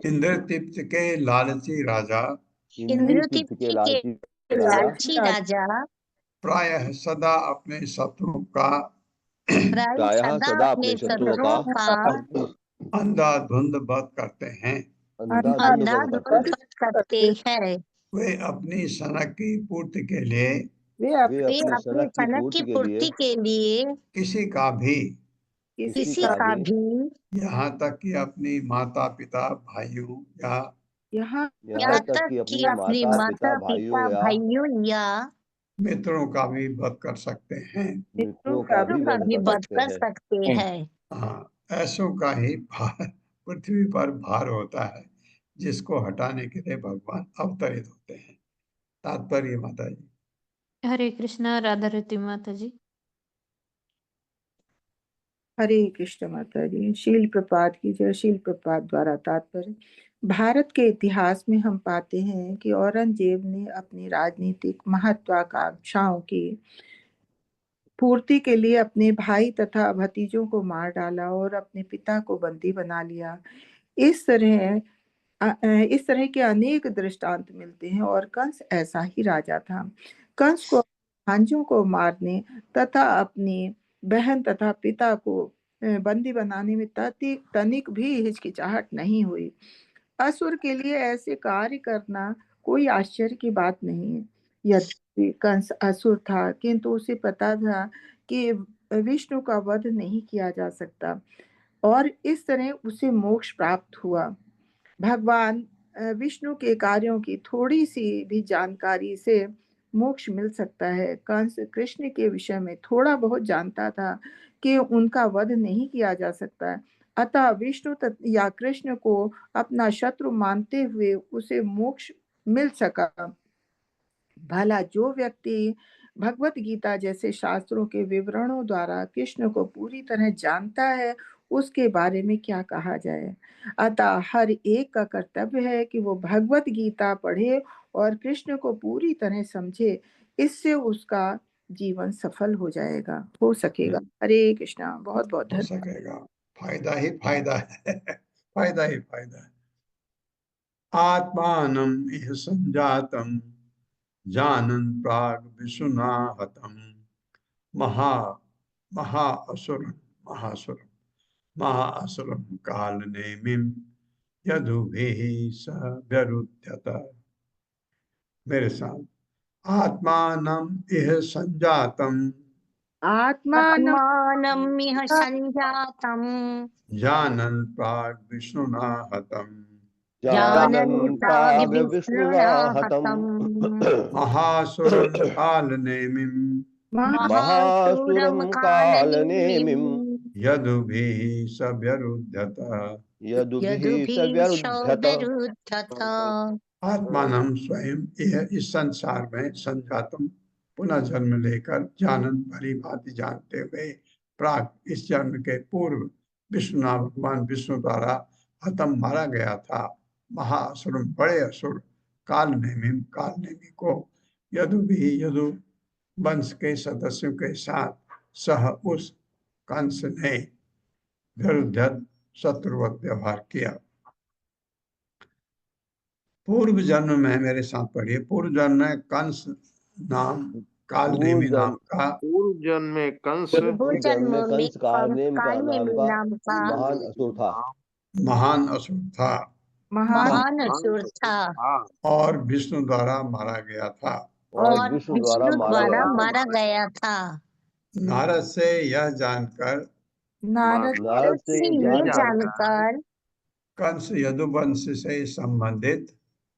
इंद्रतीप्त के लालची राजा इंद्रतीप्त के लालची राजा प्रायः सदा अपने शत्रुओं का प्रायः सदा अपने शत्रुओं का अंधाधुंध वध करते हैं। अंधाधुंध वध करते हैं। वे अपनी सनक की पूर्ति के लिए वे अपनी सनक की पूर्ति के लिए किसी का भी यहाँ तक कि अपनी माता पिता भाइयों या यहाँ तक कि अपनी माता पिता भाइयों या मित्रों का भी वध कर सकते हैं। मित्रों का भी वध कर सकते हैं। हाँ, ऐसों का ही भार पृथ्वी पर भार होता है, जिसको हटाने के लिए भगवान अवतरित होते हैं। तात्पर्य माता जी। हरे कृष्णा। राधा रति माता जी। हरे कृष्ण माता जी। शील प्रपात की जय। शील प्रपात द्वारा तात्पर्य, भारत के इतिहास में हम पाते हैं कि औरंगजेब ने अपनी राजनीतिक महत्वाकांक्षाओं की पूर्ति के लिए अपने भाई तथा भतीजों को मार डाला और अपने पिता को बंदी बना लिया। इस तरह इस तरह के अनेक दृष्टांत मिलते हैं और कंस ऐसा ही राजा था। कंस को भांजों को मारने तथा अपनी बहन तथा पिता को बंदी बनाने में तनिक भी हिचकिचाहट नहीं हुई। असुर के लिए ऐसे कार्य करना कोई आश्चर्य की बात नहीं है। यद्यपि कंस असुर था, किंतु उसे पता था कि विष्णु का वध नहीं किया जा सकता और इस तरह उसे मोक्ष प्राप्त हुआ। भगवान विष्णु के कार्यों की थोड़ी सी भी जानकारी से मोक्ष मिल सकता है। कंस कृष्ण के विषय में थोड़ा बहुत जानता था कि उनका वध नहीं किया जा सकता, अतः विष्णु या कृष्ण को अपना शत्रु मानते हुए उसे मोक्ष मिल सका। भला जो व्यक्ति भगवत गीता जैसे शास्त्रों के विवरणों द्वारा कृष्ण को पूरी तरह जानता है, उसके बारे में क्या कहा जाए। अतः हर एक का कर्तव्य है कि वो भगवत गीता पढ़े और कृष्ण को पूरी तरह समझे। इससे उसका जीवन सफल हो जाएगा, हो सकेगा। हरे कृष्णा। बहुत बहुत हो धन्यवाद। सकेगा। फायदा ही फायदा है। फायदा ही फायदा है। आत्मानम इह संजातम जानन प्राग विशुना हतम महा महाअसुरम महासुरम महाअसुरम काल नेमिम यदुभिः स व्यरुध्यत। मेरे साथ, आत्मानम इह संजातम आत्मानं आत्मानमिह संजातम् जानन प्राग विष्णुना हतम जानन् जानन् प्राग्विष्णुना प्राग्विष्णुना हतम् हतम् महासुरम काल नेमिम महासुरं महासुरं कालनेमिं कालनेमिं यदुभिः स व्यरुध्यत। यदुभिः स यदुभिः व्यरुध्यत। सौविरुध्यथ। आत्मानम स्वयं यह इस संसार में संजातम पुनः जन्म लेकर जानन भली भांति जानते हुए प्राग इस जन्म के पूर्व विष्णुना भगवान विष्णु द्वारा हतम मारा गया था महाअसुर बड़े असुर काल नेमि को यदु भी यदु वंश के सदस्यों के साथ सह उस कंस ने विरुद्ध शत्रुवत व्यवहार किया। पूर्व जन्म में, मेरे साथ पढ़िए, पूर्व जन्म में कंस नाम कालनेमी नाम का पूर्व जन्म में कंस पूर्व जन्म में कंस कालनेम का नाम कालनेमि का नाम का महान असुर था। महान असुर था महान असुर था और विष्णु द्वारा मारा गया था। और विष्णु विष्णु मारा द्वारा गया था। मारा गया था। नारद से यह जानकर नारद नारद से से ये जानकर कंस यदुवंश से संबंधित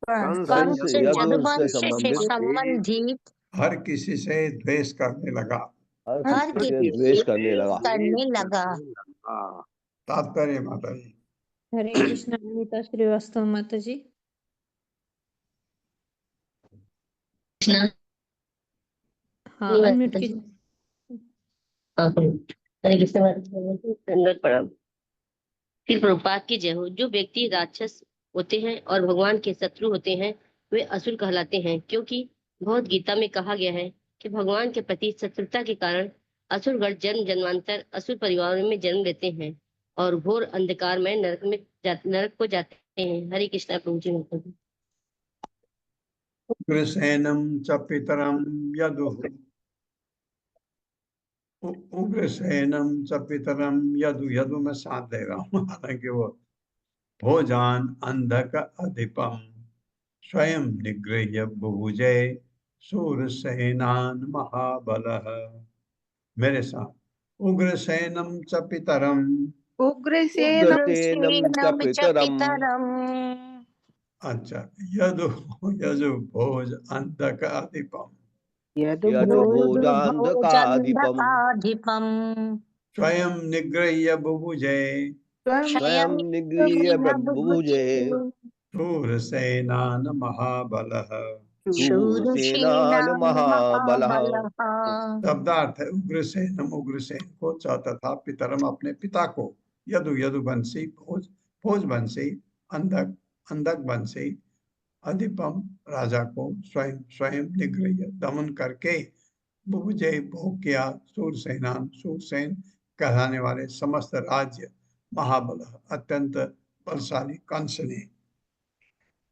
कंस कंस यदुवंश से यदुवंश से संबंधित संबंधित हर किसी से द्वेष करने लगा। हर किसी से किसी द्वेष से करने लगा। करने लगा। तात्पर्य माता जी। हरे कृष्ण। अनिता श्रीवास्तव माता जी। हाँ, अनम्यूट कीजिए। हरे कृष्ण माता जी, दंडवत प्रणाम। फिर प्रभुपाद की जय हो। जो व्यक्ति राक्षस होते हैं और भगवान के शत्रु होते हैं वे असुर कहलाते हैं, क्योंकि भगवद गीता में कहा गया है कि भगवान के प्रति शत्रुता के कारण असुरगण जन्म जन्मांतर असुर परिवारों में जन्म लेते हैं और घोर अंधकार में नरक को जाते हैं। हरे कृष्णा। प्रभु जी माता जी। उग्रसेनम च पितरम यदुः उग्रसेनम च पितरम यदु यदु में साथ दे रहा हूँ, हालांकि वो भोजान अंधक अधिपम स्वयं निगृह्य बुभुजे सूरसेनान महाबलः। मेरे साथ, उग्रसेनम च पितरम उग्रसेन उग्रसेनं च उग्रसेनं च पितरम् पितरम् अच्छा यदु यजु भोज अंधक अधिपम यदुभुजान्धकाधिपम् भोजन्धकाधिपम् स्वयं निगृह्य बुभुजे स्वयं स्वयं निगृह्य बुभुजे सूरसेनान महाबलः। शूरसेनान महाबलः। शब्दार्थ है उग्रसेनम, उग्रसेन को, च तथा पितरम अपने पिता को, यदु यदुवंशी भोज, भोजवंशी, अंधक अंधकवंशी, अधिपम राजा को स्वयं स्वयं निग्रह दमन करके बुभुजे भोग किया, सूरसेनान सूरसेन कहलाने वाले समस्त राज्य, महाबल अत्यंत बलशाली कंस ने।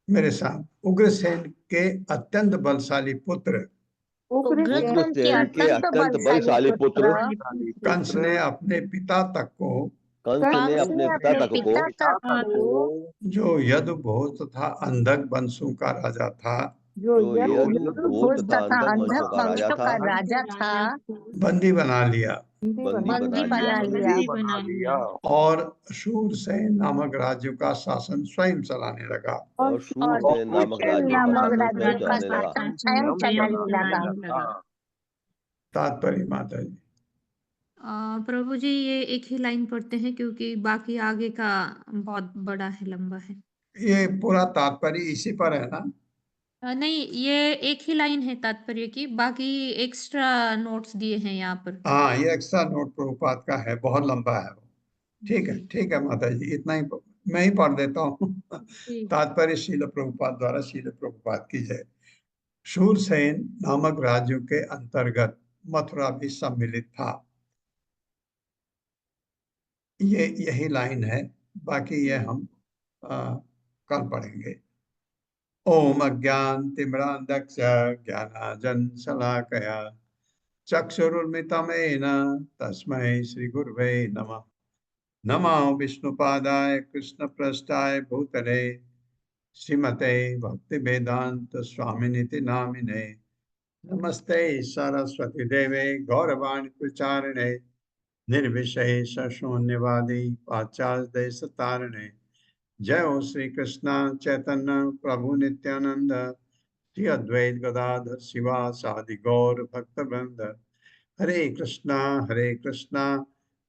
मेरे साथ उग्रसेन के अत्यंत बलशाली पुत्र उग्रसेन के अत्यंत बलशाली पुत्र कंस ने अपने पिता तक को, कंस ने अपने पिता तक को, जो यदु भोज तथा अंधक वंशों का राजा था, जो यदु भोज तथा अंधक वंशों का राजा था, बंदी बना लिया बंदी बना लिया और शूरसेन नामक राज्य का शासन स्वयं चलाने लगा। और शूरसेन नामक राज्य का शासन स्वयं चलाने लगा। तात्पर्य माता जी। प्रभु जी ये एक ही लाइन पढ़ते हैं क्योंकि बाकी आगे का बहुत बड़ा है, लंबा है। ये पूरा तात्पर्य इसी पर है ना? नहीं, ये एक ही लाइन है तात्पर्य की, बाकी एक्स्ट्रा नोट्स दिए हैं यहाँ पर। हाँ, ये एक्स्ट्रा नोट प्रभुपाद का है, बहुत लंबा है वो। ठीक है माता जी, इतना ही मैं ही पढ़ देता हूँ। तात्पर्य शील प्रभुपाद द्वारा, शील प्रभुपाद की जय। शूरसेन नामक राज्यों के अंतर्गत मथुरा भी सम्मिलित था। ये यही लाइन है, बाकी ये हम कल पढ़ेंगे। ओम अज्ञान तिमिरांधक्ष ज्ञानांजन शलाकया चक्षुरुन्मिलितं तस्मै श्री गुरवे नमः। नमो विष्णुपादाय कृष्णप्रेष्ठाय भूतले श्रीमते भक्तिवेदांत स्वामिनिति नामिने। नमस्ते सरस्वती देवे गौरवाणी प्रचारिणे निर्विशेष शून्यवादी पाश्चात्य देश तारिणे। जय हो श्री कृष्ण चैतन्य प्रभु नित्यानंद, श्री अद्वैत गदाधर शिवासादि गौर भक्तवृंद। हरे कृष्णा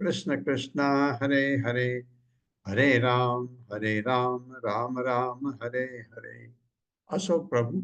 कृष्ण कृष्णा हरे हरे, हरे राम राम राम हरे हरे। अशोक प्रभु